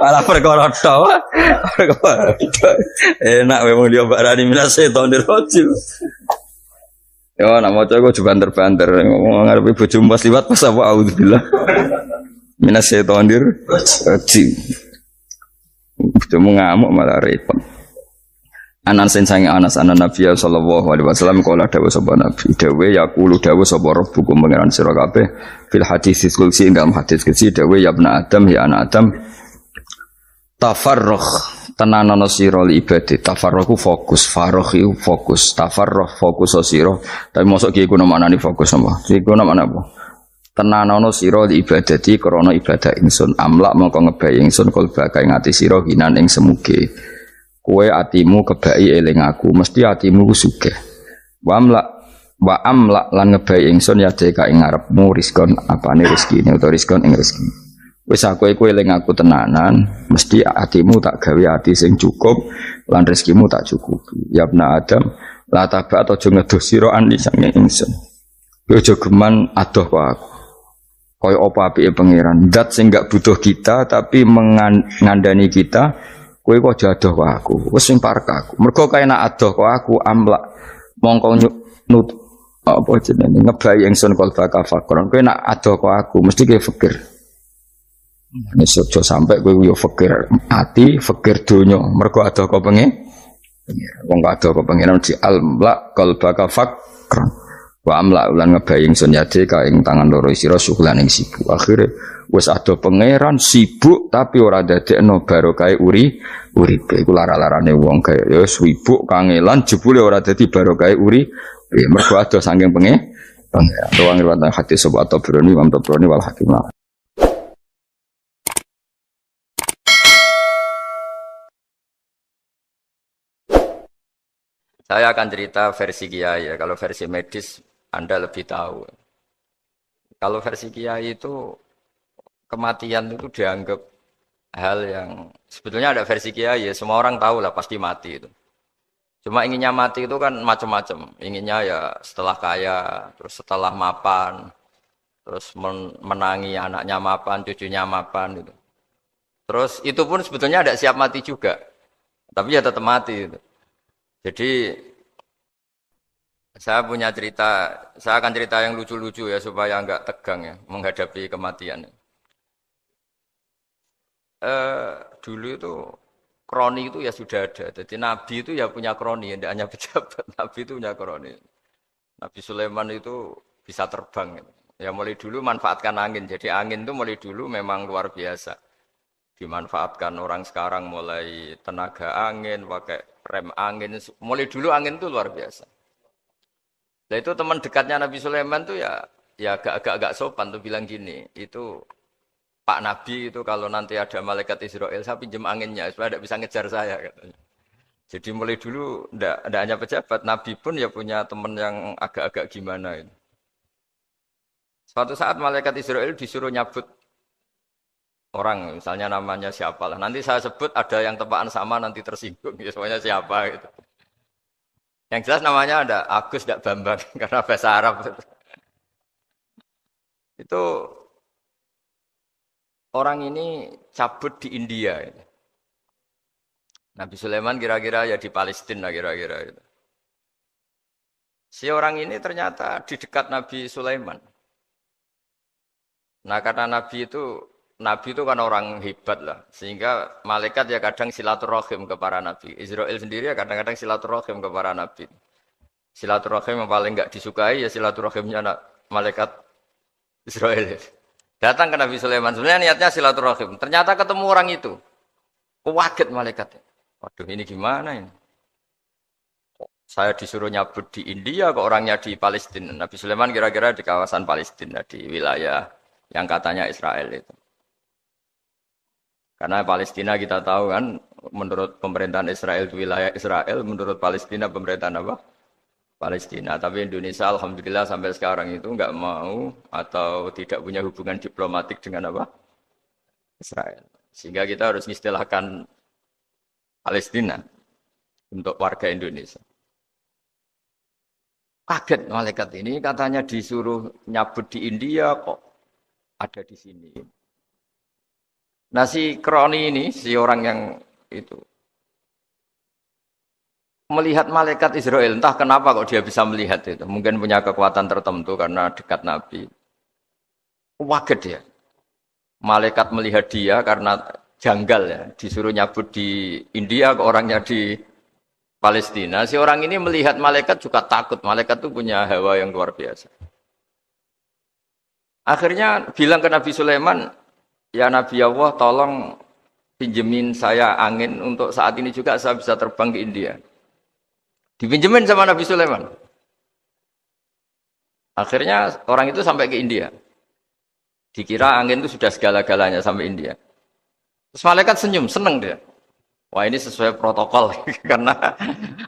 Malah perkara tok. Enak memang dia barani minas setonir rajim. Ya nak maca kok banter-banter ngomong ngarepe bojomu pas liwat pas apa auzubillah. Minas setonir rajim. Bojomu ngamuk malah repot. Anas sange Anas anan Nabi sallallahu alaihi wasallam kala dawuh sapa Nabi dawuh yaqulu dawuh sapa rabbukum pangeran sira kabeh fil hadis qudsi dalam hadis qudsi dawuh ya ibna adam ya anak adam tafarrugh tenanono sira li ibadah tafarrugh fokus faragh iku fokus tafarrugh fokus sira tapi mosok ki iku maknane fokus apa iku maknane apa tenanono sira li ibadati krana ibadah ingsun amlak mongko ngebayi ingsun kalba kae ngati sira hinan ing semuge kowe atimu kebai eling aku mesti atimu ku sugih wa amlak lan ngebayi ingsun ya deka ing ngarepmu rizkon apane rezekine utawa rizkon ing rezeki wis aku iku eling aku tenanan mesti atimu tak gawe ati sing cukup lan rezekimu tak cukupi ya ibna adam la tabat aja ngedoh sira ani sange ingsun aja geman adoh kok aku kaya apa apike pangeran zat sing gak butuh kita tapi mengandani kita kowe kok jadoh kok aku wis sing parek aku mergo kae nak adoh kok aku amlak mongko nut apa jenenge ngebayi ingsun kal fakron kowe nak adoh kok aku mesti kowe fikir Ini sudah sampai kowe yo fakir ati, fakir donya. Mergo ada kok pengen. Wong ada kok pengen di almla qalbaka fakran. Wa amla ulan ngebaying sun yade ka ing tangan loro sira syukulan ing sibuk. Akhire wis ada pangeran sibuk tapi ora dadekno barokah uripe. Iku lara-larane wong kaya ya sibuk kangelan jebule ora dadi barokah mergo ada saking pangeran. Ruang riwayat hadis sapa Tabrani Imam Tabrani wal Hakim. Saya akan cerita versi Kiai ya. Kalau versi medis Anda lebih tahu. Kalau versi Kiai itu kematian itu dianggap hal yang sebetulnya ada versi Kiai ya. Semua orang tahu lah pasti mati itu. Cuma inginnya mati itu kan macam-macam. Inginnya ya setelah kaya, terus setelah mapan, terus menangi anaknya mapan, cucunya mapan gitu. Terus itu pun sebetulnya ada siap mati juga. Tapi ya tetap mati gitu. Jadi saya punya cerita, saya akan cerita yang lucu-lucu ya supaya enggak tegang ya menghadapi kematian. Dulu itu kroni itu ya sudah ada. Jadi Nabi itu ya punya kroni, tidak hanya pejabat. Nabi itu punya kroni. Nabi Sulaiman itu bisa terbang. Ya mulai dulu manfaatkan angin. Jadi angin itu mulai dulu memang luar biasa. Dimanfaatkan orang sekarang mulai tenaga angin, pakai rem angin. Mulai dulu angin itu luar biasa. Nah itu teman dekatnya Nabi Sulaiman tuh ya agak sopan tuh bilang gini, itu Pak Nabi itu kalau nanti ada malaikat Israel saya pinjam anginnya supaya tidak bisa ngejar saya katanya. Jadi mulai dulu tidak hanya pejabat, Nabi pun ya punya teman yang agak-agak gimana itu. Suatu saat malaikat Israel disuruh nyabut orang, misalnya namanya siapalah. Nanti saya sebut ada yang tepaan sama nanti tersinggung, ya semuanya siapa gitu. Yang jelas namanya ada Agus tidak Bambang karena bahasa Arab. Itu orang ini cabut di India. Nabi Sulaiman kira-kira ya di Palestina kira-kira. Si orang ini ternyata di dekat Nabi Sulaiman. Nah karena Nabi itu kan orang hebat lah, sehingga malaikat ya kadang silaturahim ke para nabi. Israel sendiri ya kadang-kadang silaturahim ke para nabi. Silaturahim yang paling enggak disukai ya silaturahimnya malaikat Israel. Datang ke Nabi Sulaiman, sebenarnya niatnya silaturahim. Ternyata ketemu orang itu, kaget malaikatnya. Waduh ini gimana ini? Saya disuruh nyabut di India, kok orangnya di Palestina. Nabi Sulaiman kira-kira di kawasan Palestina, di wilayah yang katanya Israel itu. Karena Palestina kita tahu kan, menurut pemerintahan Israel itu wilayah Israel, menurut Palestina pemerintahan apa? Palestina. Tapi Indonesia alhamdulillah sampai sekarang itu enggak mau atau tidak punya hubungan diplomatik dengan apa? Israel. Sehingga kita harus mengistilahkan Palestina untuk warga Indonesia. Kaget malaikat ini katanya disuruh nyabut di India kok ada di sini. Nah si kroni ini, si orang yang itu melihat malaikat Israel, entah kenapa kok dia bisa melihat itu. Mungkin punya kekuatan tertentu karena dekat Nabi. Kaget dia. Malaikat melihat dia karena janggal ya, disuruh nyabut di India ke orangnya di Palestina. Si orang ini melihat malaikat juga takut. Malaikat itu punya hawa yang luar biasa. Akhirnya bilang ke Nabi Sulaiman, ya Nabi Allah tolong pinjemin saya angin untuk saat ini juga saya bisa terbang ke India. Dipinjemin sama Nabi Sulaiman. Akhirnya orang itu sampai ke India. Dikira angin itu sudah segala-galanya sampai India. Terus malaikat senyum, seneng dia. Wah ini sesuai protokol. Karena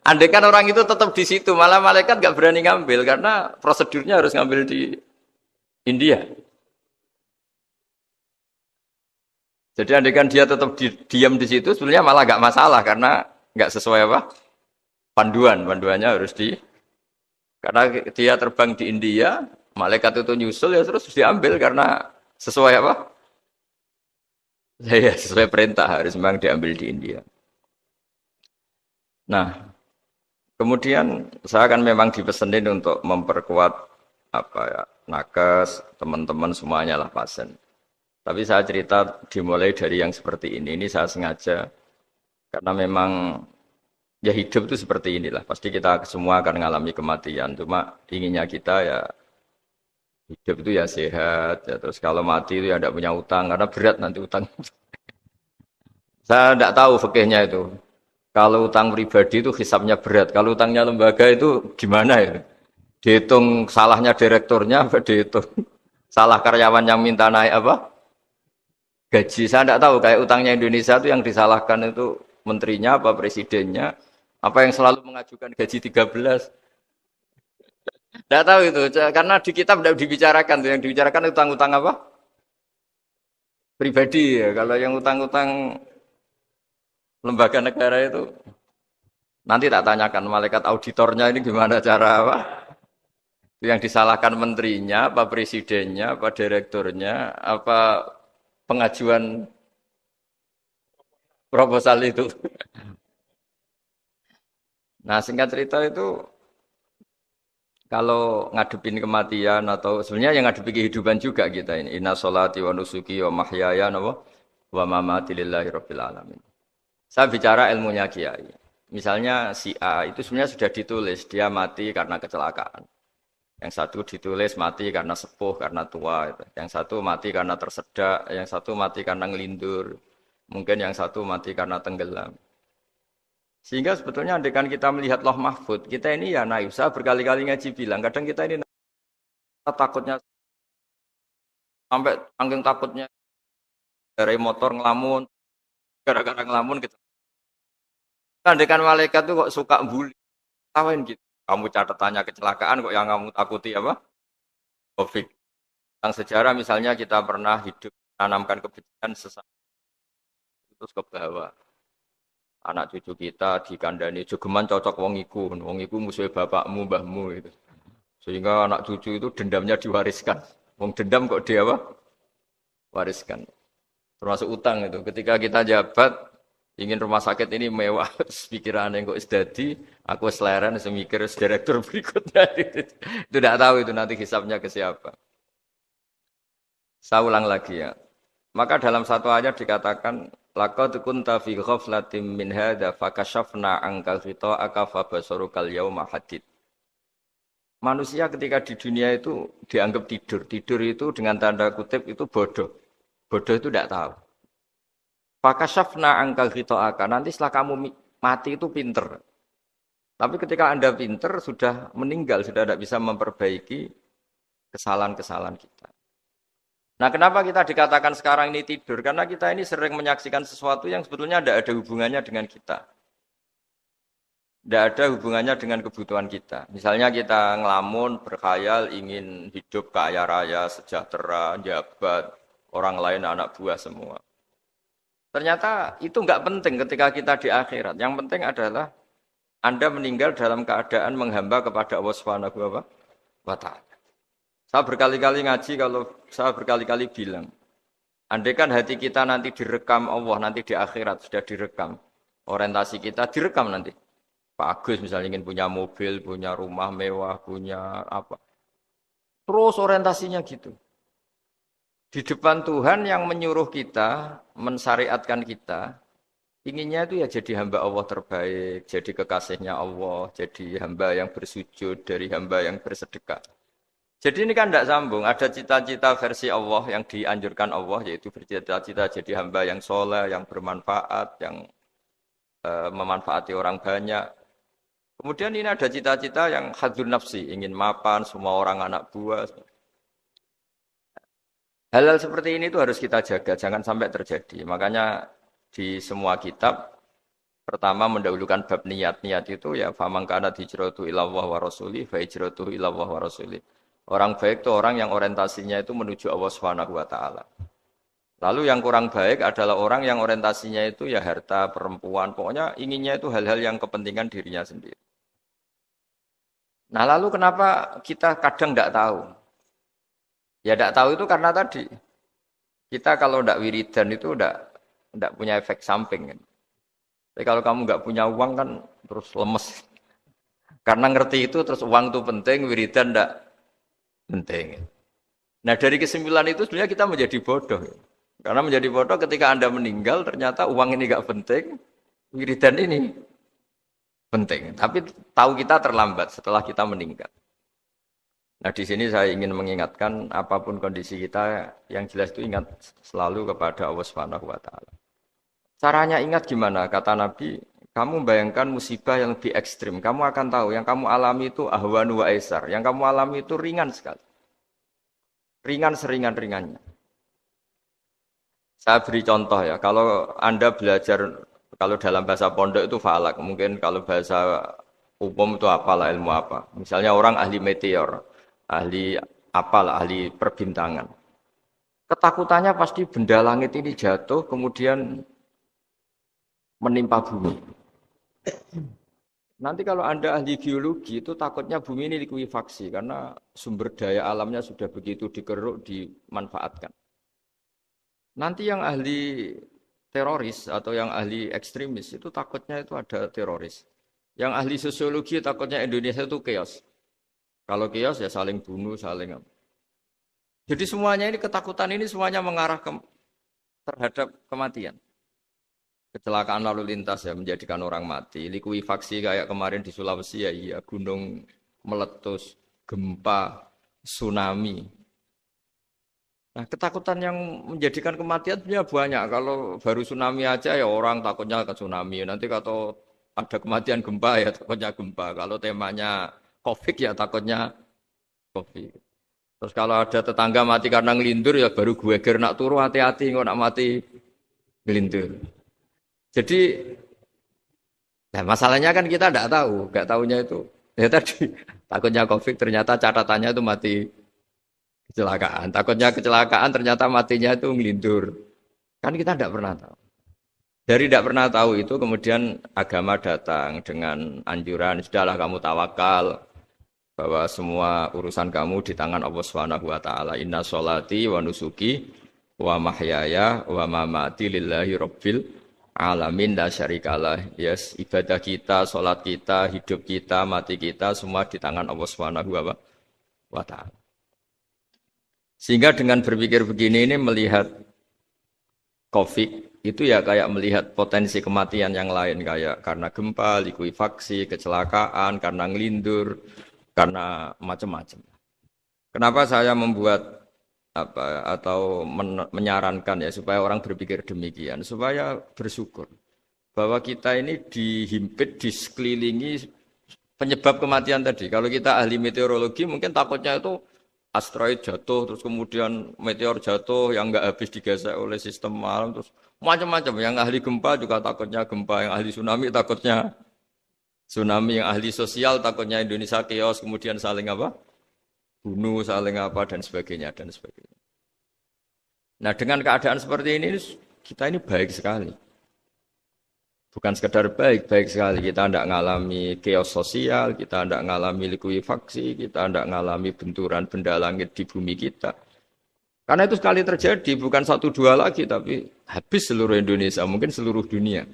andai kan orang itu tetap di situ, malah malaikat gak berani ngambil. Karena prosedurnya harus ngambil di India. Jadi andai kan dia tetap diam di situ, sebenarnya malah gak masalah. Karena gak sesuai apa? Panduannya harus karena dia terbang di India, malaikat itu nyusul ya terus diambil karena sesuai apa? Ya sesuai perintah harus memang diambil di India. Nah, kemudian saya akan memang dipesenin untuk memperkuat apa ya nakes, teman-teman semuanya lah pasien. Tapi saya cerita dimulai dari yang seperti ini. Ini saya sengaja karena memang ya hidup itu seperti inilah. Pasti kita semua akan mengalami kematian. Cuma inginnya kita ya hidup itu ya sehat. Ya. Terus kalau mati itu ya tidak punya utang karena berat nanti utang. Saya tidak tahu fikihnya itu. Kalau utang pribadi itu hisabnya berat. Kalau utangnya lembaga itu gimana ya? Dihitung salahnya direkturnya, apa dihitung salah karyawan yang minta naik apa? Gaji. Saya tidak tahu. Kayak utangnya Indonesia itu yang disalahkan itu menterinya apa presidennya. Apa yang selalu mengajukan gaji 13. Tidak tahu itu. Karena di kitab tidak dibicarakan. Yang dibicarakan utang-utang apa? Pribadi ya. Kalau yang utang-utang lembaga negara itu nanti tak tanyakan malaikat auditornya ini gimana cara apa? Yang disalahkan menterinya, apa presidennya, apa direkturnya, apa pengajuan proposal itu. Nah singkat cerita itu kalau ngadepin kematian atau sebenarnya yang ngadepi kehidupan juga kita ini. Inna sholati wa nusuki wa mahyaya wa mamati lillahi rabbil alamin. Saya bicara ilmunya kiai. Misalnya si A itu sebenarnya sudah ditulis dia mati karena kecelakaan. Yang satu ditulis mati karena sepuh, karena tua. Yang satu mati karena tersedak, yang satu mati karena ngelindur. Mungkin yang satu mati karena tenggelam. Sehingga sebetulnya andaikan kita melihat Loh Mahfud, kita ini ya naif. Saya berkali-kali ngaji bilang, kadang kita ini takutnya sampai angking takutnya dari motor ngelamun, gara-gara ngelamun kita. Andaikan malaikat itu kok suka bully, tawain gitu. Kamu catatannya kecelakaan kok yang kamu takuti apa? Covid. Yang sejarah misalnya kita pernah hidup menanamkan kebencian sesama terus ke bawah. Anak cucu kita dikandani jogeman cocok wong iku musuh bapakmu, mbahmu itu. Sehingga anak cucu itu dendamnya diwariskan. Wong dendam kok dia apa? Wariskan. Termasuk utang itu. Ketika kita jabat ingin rumah sakit ini mewah, pikiran yang kok isdadi, aku seleren semikir direktur berikutnya. Itu tidak tahu itu nanti hisapnya ke siapa. Saya ulang lagi ya. Maka dalam satu ayat dikatakan laqad kunta fi ghaflatin min hadza fakashafna anka ghita'aka fabasarukal yauma hadid. Manusia ketika di dunia itu dianggap tidur. Tidur itu dengan tanda kutip itu bodoh. Bodoh itu tidak tahu. Fakashafna angkal ghita'aka. Nanti setelah kamu mati itu pinter. Tapi ketika Anda pinter, sudah meninggal, sudah tidak bisa memperbaiki kesalahan-kesalahan kita. Nah kenapa kita dikatakan sekarang ini tidur? Karena kita ini sering menyaksikan sesuatu yang sebetulnya tidak ada hubungannya dengan kita. Tidak ada hubungannya dengan kebutuhan kita. Misalnya kita ngelamun, berkhayal, ingin hidup kaya raya, sejahtera, jabat, orang lain anak buah semua. Ternyata itu enggak penting ketika kita di akhirat. Yang penting adalah Anda meninggal dalam keadaan menghamba kepada Allah Subhanahu wa Ta'ala. Saya berkali-kali ngaji kalau saya berkali-kali bilang, andaikan hati kita nanti direkam Allah, nanti di akhirat sudah direkam. Orientasi kita direkam nanti. Pak Agus misalnya ingin punya mobil, punya rumah mewah, punya apa. Terus orientasinya gitu. Di depan Tuhan yang menyuruh kita, mensyariatkan kita, inginnya itu ya jadi hamba Allah terbaik, jadi kekasihnya Allah, jadi hamba yang bersujud, dari hamba yang bersedekah. Jadi ini kan tidak sambung, ada cita-cita versi Allah yang dianjurkan Allah, yaitu bercita-cita jadi hamba yang soleh, yang bermanfaat, yang memanfaati orang banyak. Kemudian ini ada cita-cita yang hadzun nafsi, ingin mapan, semua orang anak buah. Hal-hal seperti ini itu harus kita jaga, jangan sampai terjadi. Makanya di semua kitab, pertama mendahulukan bab niat. Niat itu ya, faman kana hijratuhu ilallah wa rasulih, fa hijratuhu ilallah wa rasulih. Orang baik itu orang yang orientasinya itu menuju Allah Subhanahu wa Ta'ala. Lalu yang kurang baik adalah orang yang orientasinya itu ya harta, perempuan, pokoknya inginnya itu hal-hal yang kepentingan dirinya sendiri. Nah lalu kenapa kita kadang tidak tahu? Ya tidak tahu itu karena tadi, kita kalau tidak wiridan itu tidak punya efek samping. Kan? Tapi kalau kamu nggak punya uang kan terus lemes. Karena ngerti itu terus uang itu penting, wiridan tidak penting. Nah dari kesimpulan itu sebenarnya kita menjadi bodoh. Karena menjadi bodoh ketika Anda meninggal ternyata uang ini gak penting, wiridan ini penting. Tapi tahu kita terlambat setelah kita meninggal. Nah di sini saya ingin mengingatkan apapun kondisi kita yang jelas itu ingat selalu kepada Allah Subhanahu wa taala. Caranya ingat gimana? Kata Nabi, kamu bayangkan musibah yang lebih ekstrim. Kamu akan tahu yang kamu alami itu ahwanu wa aisar. Yang kamu alami itu ringan sekali. Ringan seringan-ringannya. Saya beri contoh ya. Kalau Anda belajar, kalau dalam bahasa pondok itu falak. Mungkin kalau bahasa umum itu apalah, ilmu apa. Misalnya orang ahli meteor. Ahli apalah, ahli perbintangan. Ketakutannya pasti benda langit ini jatuh, kemudian menimpa bumi. Nanti kalau Anda ahli biologi itu takutnya bumi ini likuifaksi karena sumber daya alamnya sudah begitu dikeruk, dimanfaatkan. Nanti yang ahli teroris atau yang ahli ekstremis itu takutnya itu ada teroris. Yang ahli sosiologi takutnya Indonesia itu chaos. Kalau chaos ya saling bunuh, saling apa. Jadi semuanya ini ketakutan ini semuanya mengarah terhadap kematian. Kecelakaan lalu lintas ya menjadikan orang mati. Likuifaksi kayak kemarin di Sulawesi ya iya, gunung meletus, gempa, tsunami. Nah ketakutan yang menjadikan kematian sebenarnya banyak. Kalau baru tsunami aja ya orang takutnya ke tsunami. Nanti kalau ada kematian gempa ya takutnya gempa. Kalau temanya COVID ya takutnya COVID. Terus kalau ada tetangga mati karena ngelindur ya baru gue nak turu hati-hati kok nak mati ngelindur. Jadi nah masalahnya kan kita tidak tahu, nggak tahunya itu. Ya tadi takutnya COVID ternyata catatannya itu mati kecelakaan. Takutnya kecelakaan ternyata matinya itu ngelindur. Kan kita tidak pernah tahu. Dari tidak pernah tahu itu kemudian agama datang dengan anjuran sudahlah kamu tawakal bahwa semua urusan kamu di tangan Allah Subhanahu wa taala. Inna sholati wa nusuki wa mahyaya wa mamati lillahi rabbil alamin la syarikalah. Yes, ibadah kita, salat kita, hidup kita, mati kita semua di tangan Allah Subhanahu wa taala. Sehingga dengan berpikir begini ini melihat COVID itu ya kayak melihat potensi kematian yang lain kayak karena gempa, likuifaksi, kecelakaan, karena ngelindur, karena macam-macam. Kenapa saya membuat atau menyarankan ya supaya orang berpikir demikian, supaya bersyukur bahwa kita ini dihimpit, disekelilingi penyebab kematian tadi. Kalau kita ahli meteorologi mungkin takutnya itu asteroid jatuh, terus kemudian meteor jatuh yang nggak habis digesek oleh sistem alam, terus macam-macam. Yang ahli gempa juga takutnya gempa, yang ahli tsunami takutnya tsunami, yang ahli sosial takutnya Indonesia chaos, kemudian saling apa? Bunuh, saling apa, dan sebagainya, dan sebagainya. Nah dengan keadaan seperti ini, kita ini baik sekali. Bukan sekedar baik, baik sekali. Kita tidak mengalami chaos sosial, kita tidak mengalami likuifaksi, kita tidak mengalami benturan benda langit di bumi kita. Karena itu sekali terjadi, bukan 1-2 lagi, tapi habis seluruh Indonesia, mungkin seluruh dunia.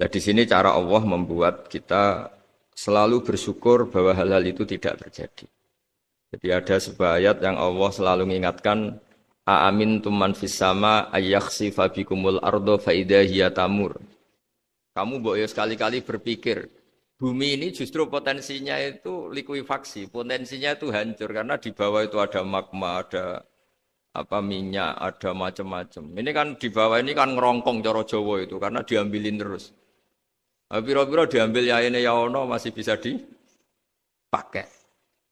Nah di sini cara Allah membuat kita selalu bersyukur bahwa hal-hal itu tidak terjadi. Jadi ada sebuah ayat yang Allah selalu mengingatkan, A'amintum man fis sama ayyakhsifa bikumul ardo fa idza hiya tamur. Kamu boleh sekali-kali berpikir, bumi ini justru potensinya itu likuifaksi, potensinya itu hancur karena di bawah itu ada magma, ada apa minyak, ada macam-macam. Ini kan di bawah ini kan ngerongkong cara Jawa itu karena diambilin terus. Piro-piro diambil ya ini ya ono masih bisa dipakai.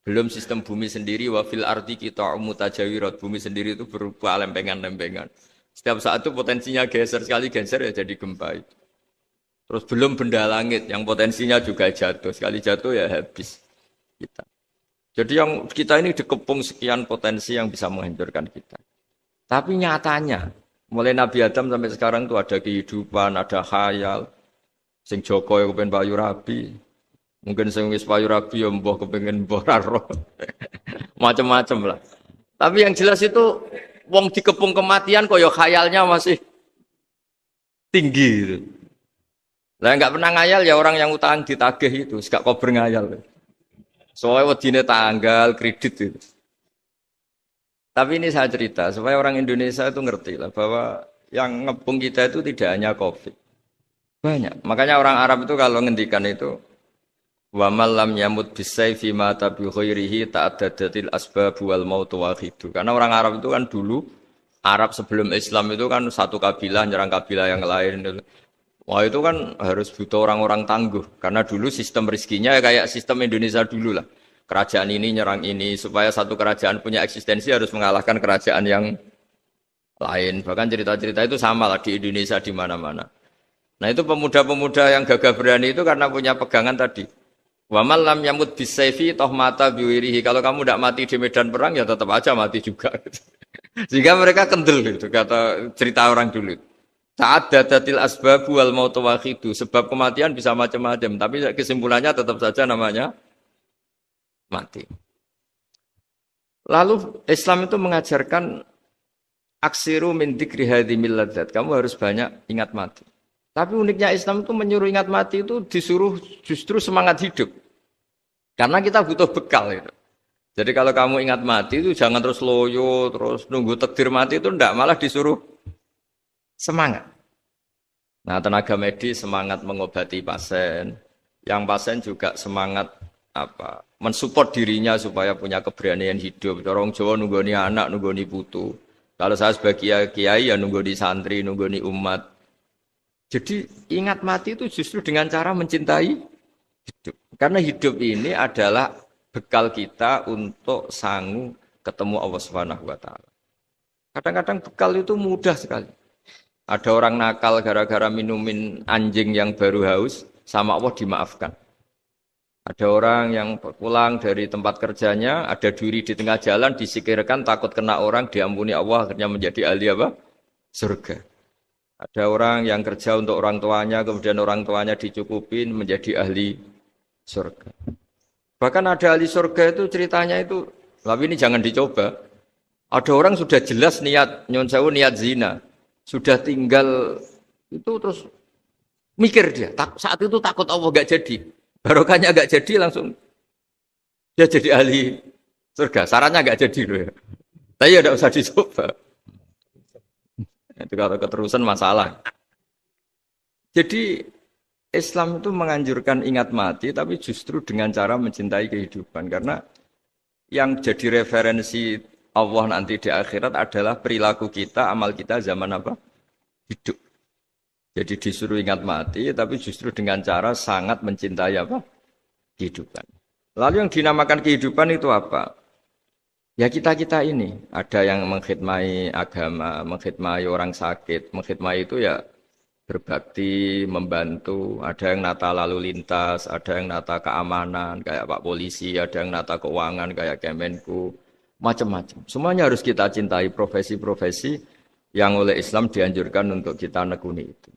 Belum sistem bumi sendiri wafil ardi kita mutajawirat, bumi sendiri itu berupa lempengan-lempengan. Setiap saat itu potensinya geser, sekali geser ya jadi gempa itu. Terus belum benda langit yang potensinya juga jatuh, sekali jatuh ya habis kita. Jadi yang kita ini dikepung sekian potensi yang bisa menghancurkan kita. Tapi nyatanya mulai Nabi Adam sampai sekarang itu ada kehidupan, ada khayal. Sing Joko yang kepengen payu rabi, mungkin sing wis payu rabi ya mbah kepengen mbah roh. Macam-macam lah. Tapi yang jelas itu wong dikepung kematian kok ya khayalnya masih tinggi gitu. Lah enggak pernah ngayal ya orang yang utang ditagih itu, gak kober ngayal. Soalnya wedine tanggal kredit itu. Tapi ini saya cerita supaya orang Indonesia itu ngerti lah bahwa yang ngepung kita itu tidak hanya COVID. Banyak. Makanya orang Arab itu kalau ngendikan itu wa man lam yamut bisayfi mata bi ghairihi ta'addadatil asbab wal maut wahidu. Karena orang Arab itu kan dulu Arab sebelum Islam itu kan satu kabilah nyerang kabilah yang lain. Wah itu kan harus butuh orang-orang tangguh. Karena dulu sistem rizkinya kayak sistem Indonesia dulu lah. Kerajaan ini nyerang ini supaya satu kerajaan punya eksistensi harus mengalahkan kerajaan yang lain. Bahkan cerita-cerita itu sama lah di Indonesia di mana-mana. Nah itu pemuda-pemuda yang gagah berani itu karena punya pegangan tadi. Wa man lam yamut bisayfi toh mata biwirihi. Kalau kamu tidak mati di medan perang ya tetap aja mati juga. Sehingga mereka kendel gitu kata cerita orang dulu. Ta'addadatil asbab wal maut wahidu. Sebab kematian bisa macam-macam, tapi kesimpulannya tetap saja namanya mati. Lalu Islam itu mengajarkan aksiru min dzikri hadhimil ladzat. Kamu harus banyak ingat mati. Tapi uniknya Islam itu menyuruh ingat mati itu disuruh justru semangat hidup. Karena kita butuh bekal itu. Jadi kalau kamu ingat mati itu jangan terus loyo, terus nunggu takdir mati itu enggak, malah disuruh semangat. Nah, tenaga medis semangat mengobati pasien. Yang pasien juga semangat mensupport dirinya supaya punya keberanian hidup. Orang Jawa nunggoni anak, nunggoni putu. Kalau saya sebagai kiai ya nunggoni santri, nunggoni umat. Jadi ingat mati itu justru dengan cara mencintai hidup. Karena hidup ini adalah bekal kita untuk sanggup ketemu Allah Subhanahu wa taala. Kadang-kadang bekal itu mudah sekali. Ada orang nakal gara-gara minumin anjing yang baru haus, sama Allah dimaafkan. Ada orang yang pulang dari tempat kerjanya, ada duri di tengah jalan, disikirkan takut kena orang, diampuni Allah, akhirnya menjadi ahli apa? Surga. Ada orang yang kerja untuk orang tuanya, kemudian orang tuanya dicukupin menjadi ahli surga. Bahkan ada ahli surga itu ceritanya itu, tapi ini jangan dicoba. Ada orang sudah jelas niat, nyon sewu niat zina. Sudah tinggal itu terus mikir dia. Saat itu takut Allah gak jadi. Barokahnya gak jadi langsung dia jadi ahli surga. Sarannya gak jadi loh ya. Tapi ya tidak usah dicoba. Itu kalau keterusan masalah. Jadi Islam itu menganjurkan ingat mati tapi justru dengan cara mencintai kehidupan. Karena yang jadi referensi Allah nanti di akhirat adalah perilaku kita, amal kita zaman apa? Hidup. Jadi disuruh ingat mati tapi justru dengan cara sangat mencintai apa? Kehidupan. Lalu yang dinamakan kehidupan itu apa? Ya kita-kita ini, ada yang mengkhidmati agama, mengkhidmati orang sakit, mengkhidmati itu ya berbakti, membantu, ada yang nata lalu lintas, ada yang nata keamanan kayak Pak Polisi, ada yang nata keuangan kayak Kemenku, macam-macam. Semuanya harus kita cintai profesi-profesi yang oleh Islam dianjurkan untuk kita nekuni itu.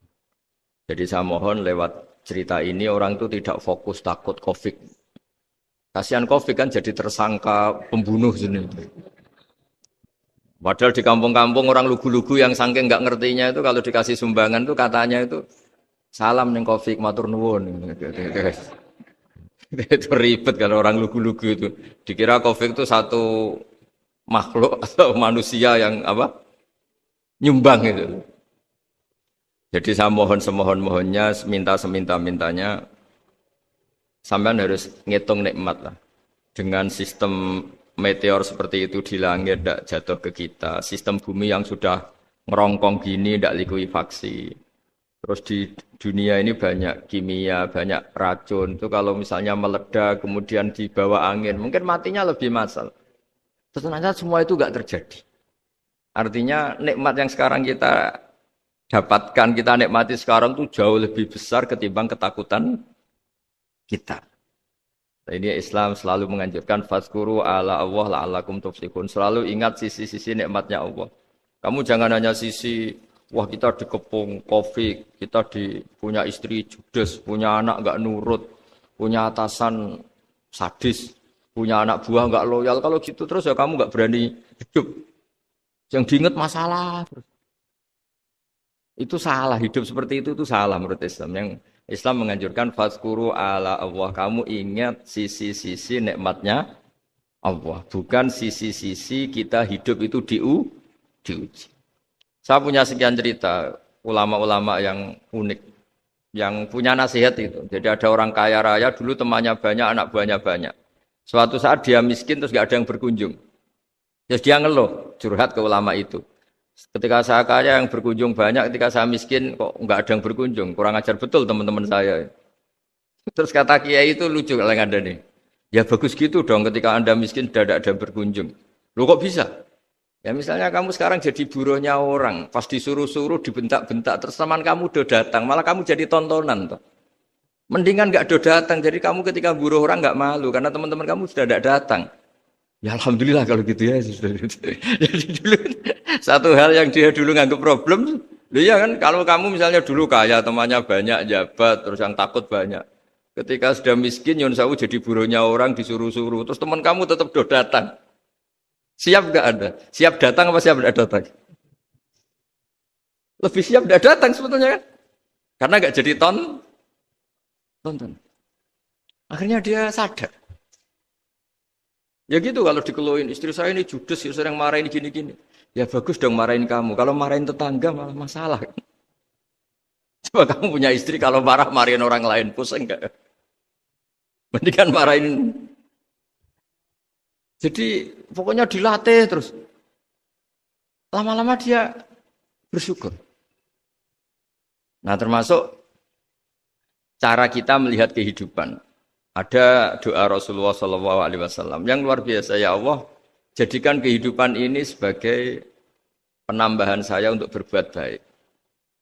Jadi saya mohon lewat cerita ini orang itu tidak fokus takut COVID. Kasihan COVID kan jadi tersangka pembunuh sini. Padahal di kampung-kampung orang lugu-lugu yang saking nggak ngertinya itu kalau dikasih sumbangan itu katanya itu salam ning COVID matur nuwun. Itu ribet kalau orang lugu-lugu itu. Dikira COVID itu satu makhluk atau manusia yang apa? Nyumbang itu. Jadi saya mohon semohon-mohonnya, minta seminta-mintanya sampean harus ngitung nikmat lah. Dengan sistem meteor seperti itu di langit tidak jatuh ke kita. Sistem bumi yang sudah ngerongkong gini tidak likuifaksi. Terus di dunia ini banyak kimia, banyak racun. Itu kalau misalnya meledak kemudian dibawa angin, mungkin matinya lebih massal. Ternyata semua itu tidak terjadi. Artinya nikmat yang sekarang kita dapatkan, kita nikmati sekarang itu jauh lebih besar ketimbang ketakutan kita. Ini Islam selalu menganjurkan fazkuru ala Allah la'allakum tuflihun. Selalu ingat sisi-sisi nikmatnya Allah. Kamu jangan hanya sisi wah kita dikepung Covid, kita punya istri judes, punya anak enggak nurut, punya atasan sadis, punya anak buah enggak loyal. Kalau gitu terus ya kamu enggak berani hidup. Yang diingat masalah terus. Itu salah, hidup seperti itu salah menurut Islam. Yang Islam menganjurkan fazkuru ala Allah, kamu ingat sisi-sisi nikmatnya Allah, bukan sisi-sisi kita hidup itu diuji. Saya punya sekian cerita ulama-ulama yang unik, yang punya nasihat itu. Jadi ada orang kaya raya, dulu temannya banyak, anak buahnya banyak. Suatu saat dia miskin terus gak ada yang berkunjung. Terus dia ngeluh, curhat ke ulama itu. Ketika saya kaya yang berkunjung banyak, ketika saya miskin kok nggak ada yang berkunjung. Kurang ajar betul teman-teman saya. Terus kata kiai itu lucu kalau yang ada nih. Ya bagus gitu dong ketika Anda miskin tidak ada yang berkunjung. Loh kok bisa? Ya misalnya kamu sekarang jadi buruhnya orang, pas disuruh-suruh, dibentak-bentak, terus teman kamu udah datang, malah kamu jadi tontonan. Toh. Mendingan nggak udah datang, jadi kamu ketika buruh orang nggak malu, karena teman-teman kamu sudah tidak datang. Ya alhamdulillah kalau gitu ya. Jadi dulu satu hal yang dia dulu nganggap problem, loh ya kan kalau kamu misalnya dulu kaya, temannya banyak, jabat, terus yang takut banyak. Ketika sudah miskin, Yon Sawu jadi buruhnya orang disuruh-suruh. Terus teman kamu tetap do datang. Siap nggak Anda? Siap datang apa siap tidak datang? Lebih siap tidak datang sebetulnya kan? Karena nggak jadi tonton. Akhirnya dia sadar. Ya gitu kalau dikeluhin, istri saya ini judes, ya sering marahin gini-gini. Ya bagus dong marahin kamu. Kalau marahin tetangga malah masalah. Coba kamu punya istri kalau marahin orang lain, pusing nggak? Mendingan marahin. Jadi pokoknya dilatih terus. Lama-lama dia bersyukur. Nah termasuk cara kita melihat kehidupan. Ada doa Rasulullah SAW yang luar biasa. Ya Allah, jadikan kehidupan ini sebagai penambahan saya untuk berbuat baik.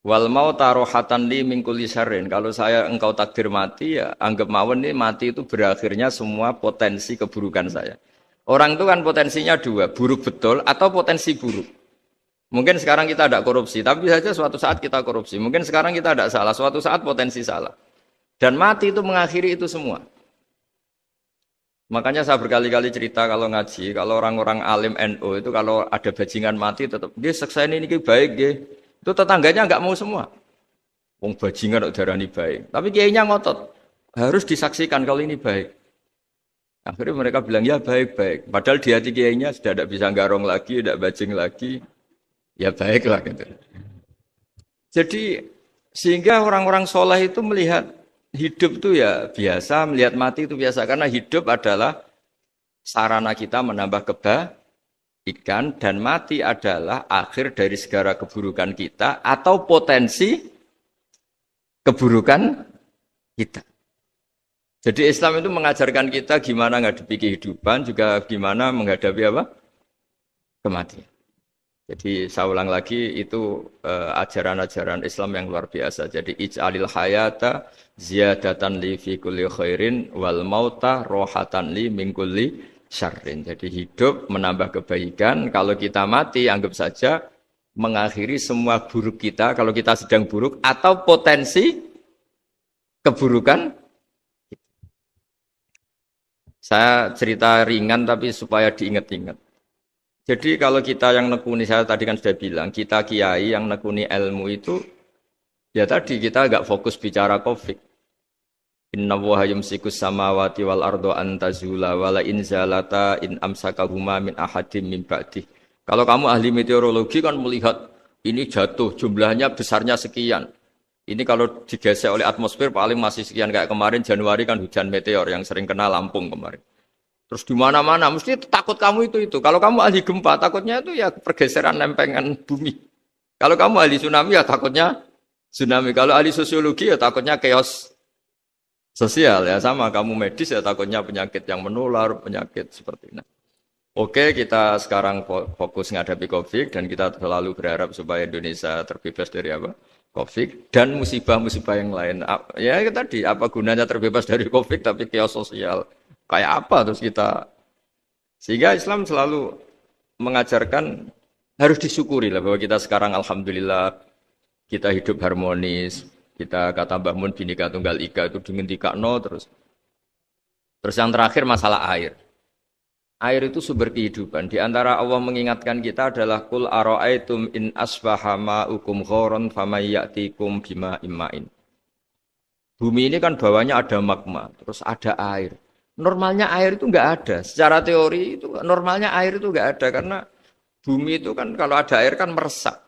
Wal mau tarohatan li min kulli syarrin. Kalau saya engkau takdir mati ya anggap mawon ini mati itu berakhirnya semua potensi keburukan saya. Orang itu kan potensinya dua, buruk betul atau potensi buruk. Mungkin sekarang kita tidak korupsi, tapi saja suatu saat kita korupsi. Mungkin sekarang kita tidak salah, suatu saat potensi salah. Dan mati itu mengakhiri itu semua. Makanya saya berkali-kali cerita kalau ngaji, kalau orang-orang alim NU itu kalau ada bajingan mati tetap dia seksa ini baik dia. Itu tetangganya enggak mau semua. Wong bajingan kok darani baik. Tapi kiainya ngotot. Harus disaksikan kalau ini baik. Akhirnya mereka bilang ya baik-baik. Padahal di hati kiainya sudah tidak bisa garong lagi, tidak bajing lagi. Ya baiklah gitu. Jadi sehingga orang-orang soleh itu melihat hidup itu ya biasa, melihat mati itu biasa. Karena hidup adalah sarana kita menambah kebaikan dan mati adalah akhir dari segala keburukan kita atau potensi keburukan kita. Jadi Islam itu mengajarkan kita gimana menghadapi kehidupan, juga gimana menghadapi apa? Kematian. Jadi saya ulang lagi itu ajaran-ajaran Islam yang luar biasa. Jadi ij'alil hayata ziyadatan li fi kulli khairin wal mauta rohatan li min kulli syarrin. Jadi hidup menambah kebaikan, kalau kita mati anggap saja mengakhiri semua buruk kita kalau kita sedang buruk atau potensi keburukan. Saya cerita ringan tapi supaya diingat-ingat. Jadi kalau kita yang nekuni, saya tadi kan sudah bilang, kita kiai yang nekuni ilmu itu, ya tadi kita agak fokus bicara COVID. Inna Allaha yumsikus samawati wal ardo antazula wala in zalata in amsakahuma min ahadim min ba'dih. Kalau kamu ahli meteorologi kan melihat ini jatuh, jumlahnya besarnya sekian. Ini kalau digesek oleh atmosfer paling masih sekian, kayak kemarin Januari kan hujan meteor yang sering kena Lampung kemarin. Terus di mana-mana mesti takut kamu itu. Kalau kamu ahli gempa takutnya itu ya pergeseran lempengan bumi. Kalau kamu ahli tsunami ya takutnya tsunami. Kalau ahli sosiologi ya takutnya chaos sosial ya, sama kamu medis ya takutnya penyakit yang menular, penyakit seperti ini. Oke, kita sekarang fokus menghadapi Covid dan kita selalu berharap supaya Indonesia terbebas dari apa? Covid dan musibah-musibah yang lain. Ya tadi, apa gunanya terbebas dari Covid tapi chaos sosial? Kayak apa terus kita? Sehingga Islam selalu mengajarkan harus disyukuri lah bahwa kita sekarang alhamdulillah kita hidup harmonis. Kita kata Mbah Mun Bhinneka Tunggal Ika itu dingendikakno terus. Terus yang terakhir masalah air. Air itu sumber kehidupan. Di antara Allah mengingatkan kita adalah kul ara'aitum in asbaha ma'ukum ghoron famayyatikum bima imma'in. Bumi ini kan bawahnya ada magma, terus ada air. Normalnya air itu nggak ada. Secara teori itu normalnya air itu nggak ada karena bumi itu kan kalau ada air kan meresap.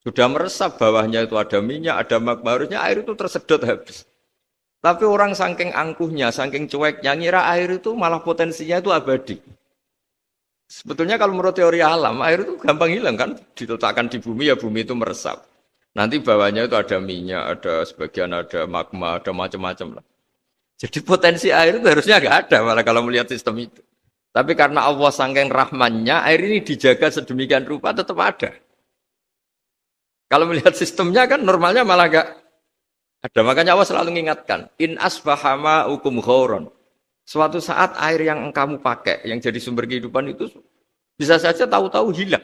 Sudah meresap bawahnya itu ada minyak, ada magma, harusnya air itu tersedot habis. Tapi orang saking angkuhnya, saking cueknya, ngira air itu malah potensinya itu abadi. Sebetulnya kalau menurut teori alam, air itu gampang hilang kan, diletakkan di bumi ya bumi itu meresap. Nanti bawahnya itu ada minyak, ada sebagian ada magma, ada macam-macam lah. Jadi potensi air itu harusnya nggak ada malah kalau melihat sistem itu. Tapi karena Allah saking rahmannya, air ini dijaga sedemikian rupa tetap ada. Kalau melihat sistemnya kan normalnya malah nggak ada. Makanya Allah selalu mengingatkan, in asbahama ukum ghauron. Suatu saat air yang kamu pakai, yang jadi sumber kehidupan itu bisa saja tahu-tahu hilang.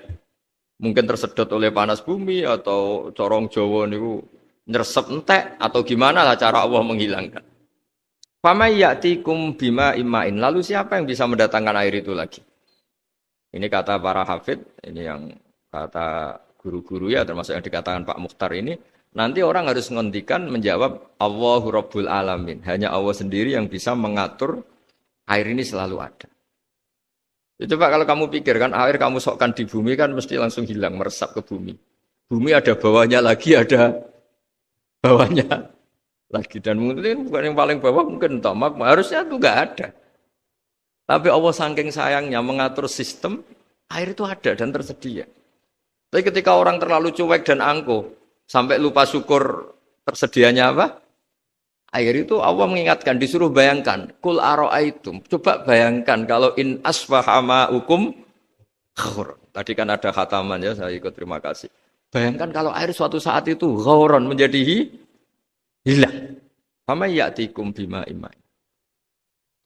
Mungkin tersedot oleh panas bumi atau corong Jawa niku nyeresep entek atau gimana lah cara Allah menghilangkan. Famay ya'tikum bima imain. Lalu siapa yang bisa mendatangkan air itu lagi? Ini kata para hafid, ini yang kata guru-guru ya termasuk yang dikatakan Pak Mukhtar ini. Nanti orang harus ngondikan menjawab Allahu Rabbul Alamin. Hanya Allah sendiri yang bisa mengatur air ini selalu ada. Ya, coba kalau kamu pikir kan air kamu sokkan di bumi kan mesti langsung hilang, meresap ke bumi. Bumi ada bawahnya lagi, ada bawahnya lagi. Dan mungkin bukan yang paling bawah mungkin entah magma. Harusnya itu nggak ada. Tapi Allah saking sayangnya mengatur sistem, air itu ada dan tersedia. Tapi ketika orang terlalu cuek dan angkuh, sampai lupa syukur tersedianya apa? Air itu Allah mengingatkan, disuruh bayangkan. Kul aro'aitum. Coba bayangkan kalau in asfahama hukum ghauron. Tadi kan ada khataman ya, saya ikut terima kasih. Bayangkan kalau air suatu saat itu ghauron menjadi hilang. Fama ya'tikum bima imai.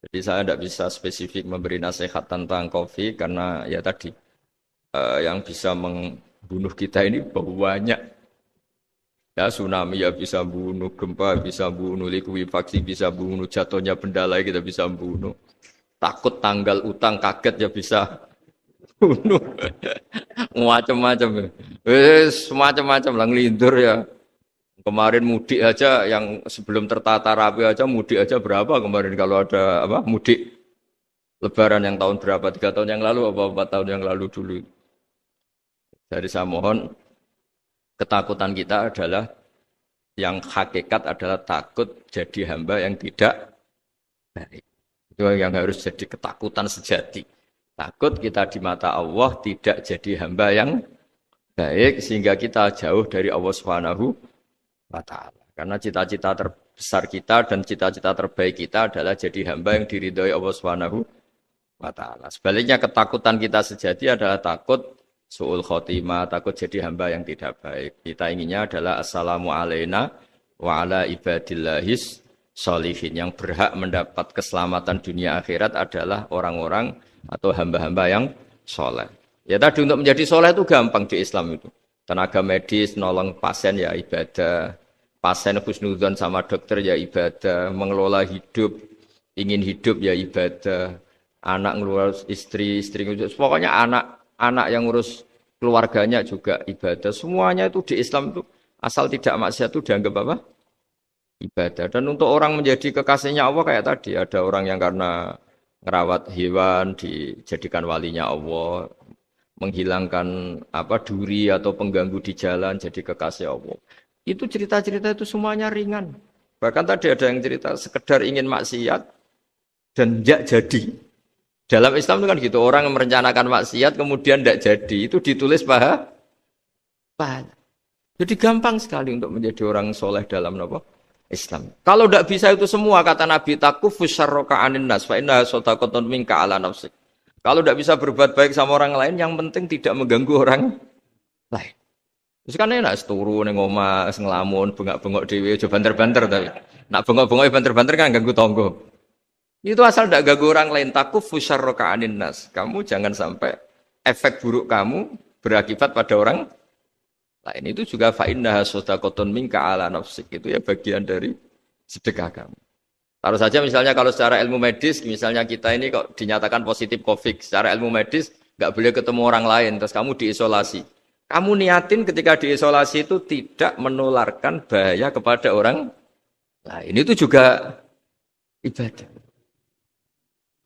Jadi saya tidak bisa spesifik memberi nasihat tentang kopi karena ya tadi yang bisa membunuh kita ini banyak. Ya tsunami ya bisa bunuh, gempa bisa bunuh, likuifaksi bisa bunuh, jatuhnya benda lain kita bisa bunuh. Takut tanggal utang kaget ya bisa bunuh. Macam-macam. Semacam-macam lah ngelindur ya. Kemarin mudik aja yang sebelum tertata rapi aja mudik aja berapa kemarin kalau ada apa mudik Lebaran yang tahun berapa 3 tahun yang lalu apa 4 tahun yang lalu dulu. Jadi saya mohon ketakutan kita adalah yang hakikat adalah takut jadi hamba yang tidak baik. Itu yang harus jadi ketakutan sejati. Takut kita di mata Allah tidak jadi hamba yang baik sehingga kita jauh dari Allah Subhanahu wa taala. Karena cita-cita terbesar kita dan cita-cita terbaik kita adalah jadi hamba yang diridhoi Allah Subhanahu wa taala. Sebaliknya ketakutan kita sejati adalah takut su'ul khotimah, takut jadi hamba yang tidak baik. Kita inginnya adalah assalamu alaina wa ala ibadillahis sholihin. Yang berhak mendapat keselamatan dunia akhirat adalah orang-orang atau hamba-hamba yang soleh. Ya tadi untuk menjadi soleh itu gampang di Islam itu. Tenaga medis, nolong pasien ya ibadah. Pasien husnudzon sama dokter ya ibadah. Mengelola hidup, ingin hidup ya ibadah. Anak ngurus istri ngurus. Pokoknya anak yang ngurus keluarganya juga ibadah. Semuanya itu di Islam itu asal tidak maksiat itu dianggap apa? Ibadah. Dan untuk orang menjadi kekasihnya Allah kayak tadi. Ada orang yang karena ngerawat hewan dijadikan walinya Allah. Menghilangkan apa duri atau pengganggu di jalan jadi kekasih Allah. Itu cerita-cerita itu semuanya ringan. Bahkan tadi ada yang cerita sekedar ingin maksiat dan tidak jadi. Dalam Islam itu kan gitu, orang yang merencanakan maksiat kemudian tidak jadi, itu ditulis pahala. Jadi gampang sekali untuk menjadi orang soleh dalam apa? Islam. Kalau tidak bisa itu semua, kata Nabi, takufus syarroka anin nas, fa inna sodaqotun minka ala nafsik. Kalau tidak bisa berbuat baik sama orang lain, yang penting tidak mengganggu orang lain. Terus kan enak, seturu, ngomah, ngelamun, bengak-bengok dewe, coba banter-banter. Nak bengok-bengok banter-banter kan ganggu tonggo. Itu asal tidak ganggu orang lain, takufu syarroka anin nas. Kamu jangan sampai efek buruk kamu berakibat pada orang lain. Itu juga fa innaha shadaqatun minka ala nafsik. Itu ya bagian dari sedekah kamu. Taruh saja misalnya kalau secara ilmu medis, misalnya kita ini kok dinyatakan positif COVID, secara ilmu medis nggak boleh ketemu orang lain, terus kamu diisolasi. Kamu niatin ketika diisolasi itu tidak menularkan bahaya kepada orang lain. Itu juga ibadah.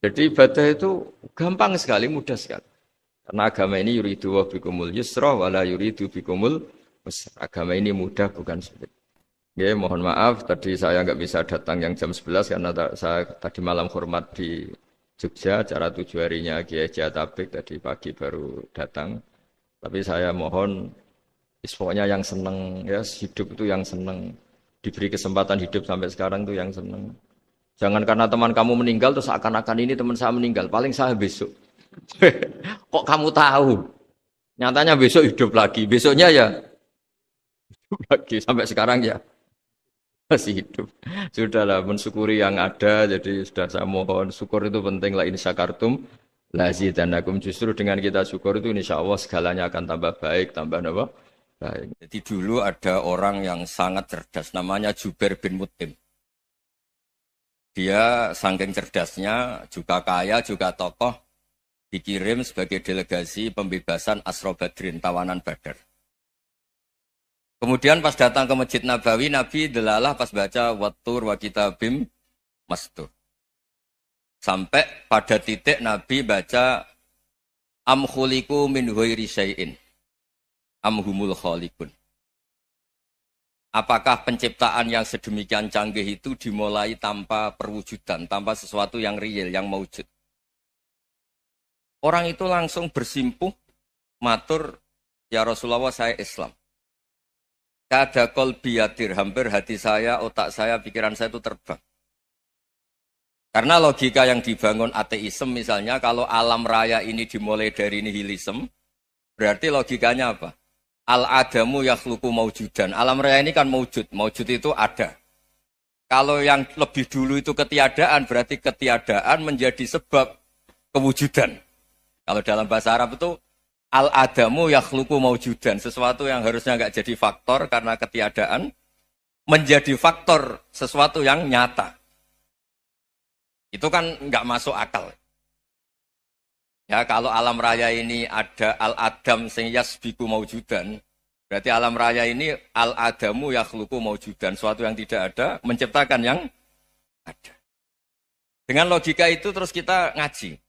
Jadi ibadah itu gampang sekali, mudah sekali. Karena agama ini yuridu wa bikumul yusra wala yuridu bikumul usra. Agama ini mudah bukan sulit. Ya, mohon maaf tadi saya nggak bisa datang yang jam 11 karena saya tadi malam hormat di Jogja, acara 7 harinya Kiai Jatabek tadi pagi baru datang. Tapi saya mohon pokoknya yang seneng ya hidup itu yang seneng, diberi kesempatan hidup sampai sekarang itu yang seneng. Jangan karena teman kamu meninggal terus akan-akan ini teman saya meninggal, paling saya besok. Kok kamu tahu? Nyatanya besok hidup lagi, besoknya ya hidup lagi sampai sekarang ya masih hidup. Sudahlah mensyukuri yang ada, jadi sudah saya mohon syukur itu penting lah, ini syakartum lazidanakum, justru dengan kita syukur itu insya Allah segalanya akan tambah baik, tambah apa? Baik. Jadi dulu ada orang yang sangat cerdas, namanya Jubair bin Mut'im. Dia saking cerdasnya, juga kaya, juga tokoh, dikirim sebagai delegasi pembebasan Asra Badrin, tawanan Badar. Kemudian pas datang ke Masjid Nabawi, Nabi delalah pas baca Wattur wa kitabim mastur. Sampai pada titik Nabi baca Am khuliku min ghairi syai'in. Am humul khaliqun. Apakah penciptaan yang sedemikian canggih itu dimulai tanpa perwujudan, tanpa sesuatu yang real, yang maujud? Orang itu langsung bersimpuh, matur, ya Rasulullah saya Islam. Kada qalbi yatir, hampir hati saya, otak saya, pikiran saya itu terbang. Karena logika yang dibangun ateisme misalnya, kalau alam raya ini dimulai dari nihilisme, berarti logikanya apa? Al-adamu yakhluqu maujudan. Alam raya ini kan maujud. Maujud itu ada. Kalau yang lebih dulu itu ketiadaan, berarti ketiadaan menjadi sebab kewujudan. Kalau dalam bahasa Arab itu al-adamu yakhluqu maujudan. Sesuatu yang harusnya nggak jadi faktor karena ketiadaan, menjadi faktor sesuatu yang nyata. Itu kan nggak masuk akal. Ya, kalau alam raya ini ada al-adam sing yasbiku maujudan, berarti alam raya ini al-adamu yakhluqu maujudan, sesuatu yang tidak ada menciptakan yang ada. Dengan logika itu terus kita ngaji.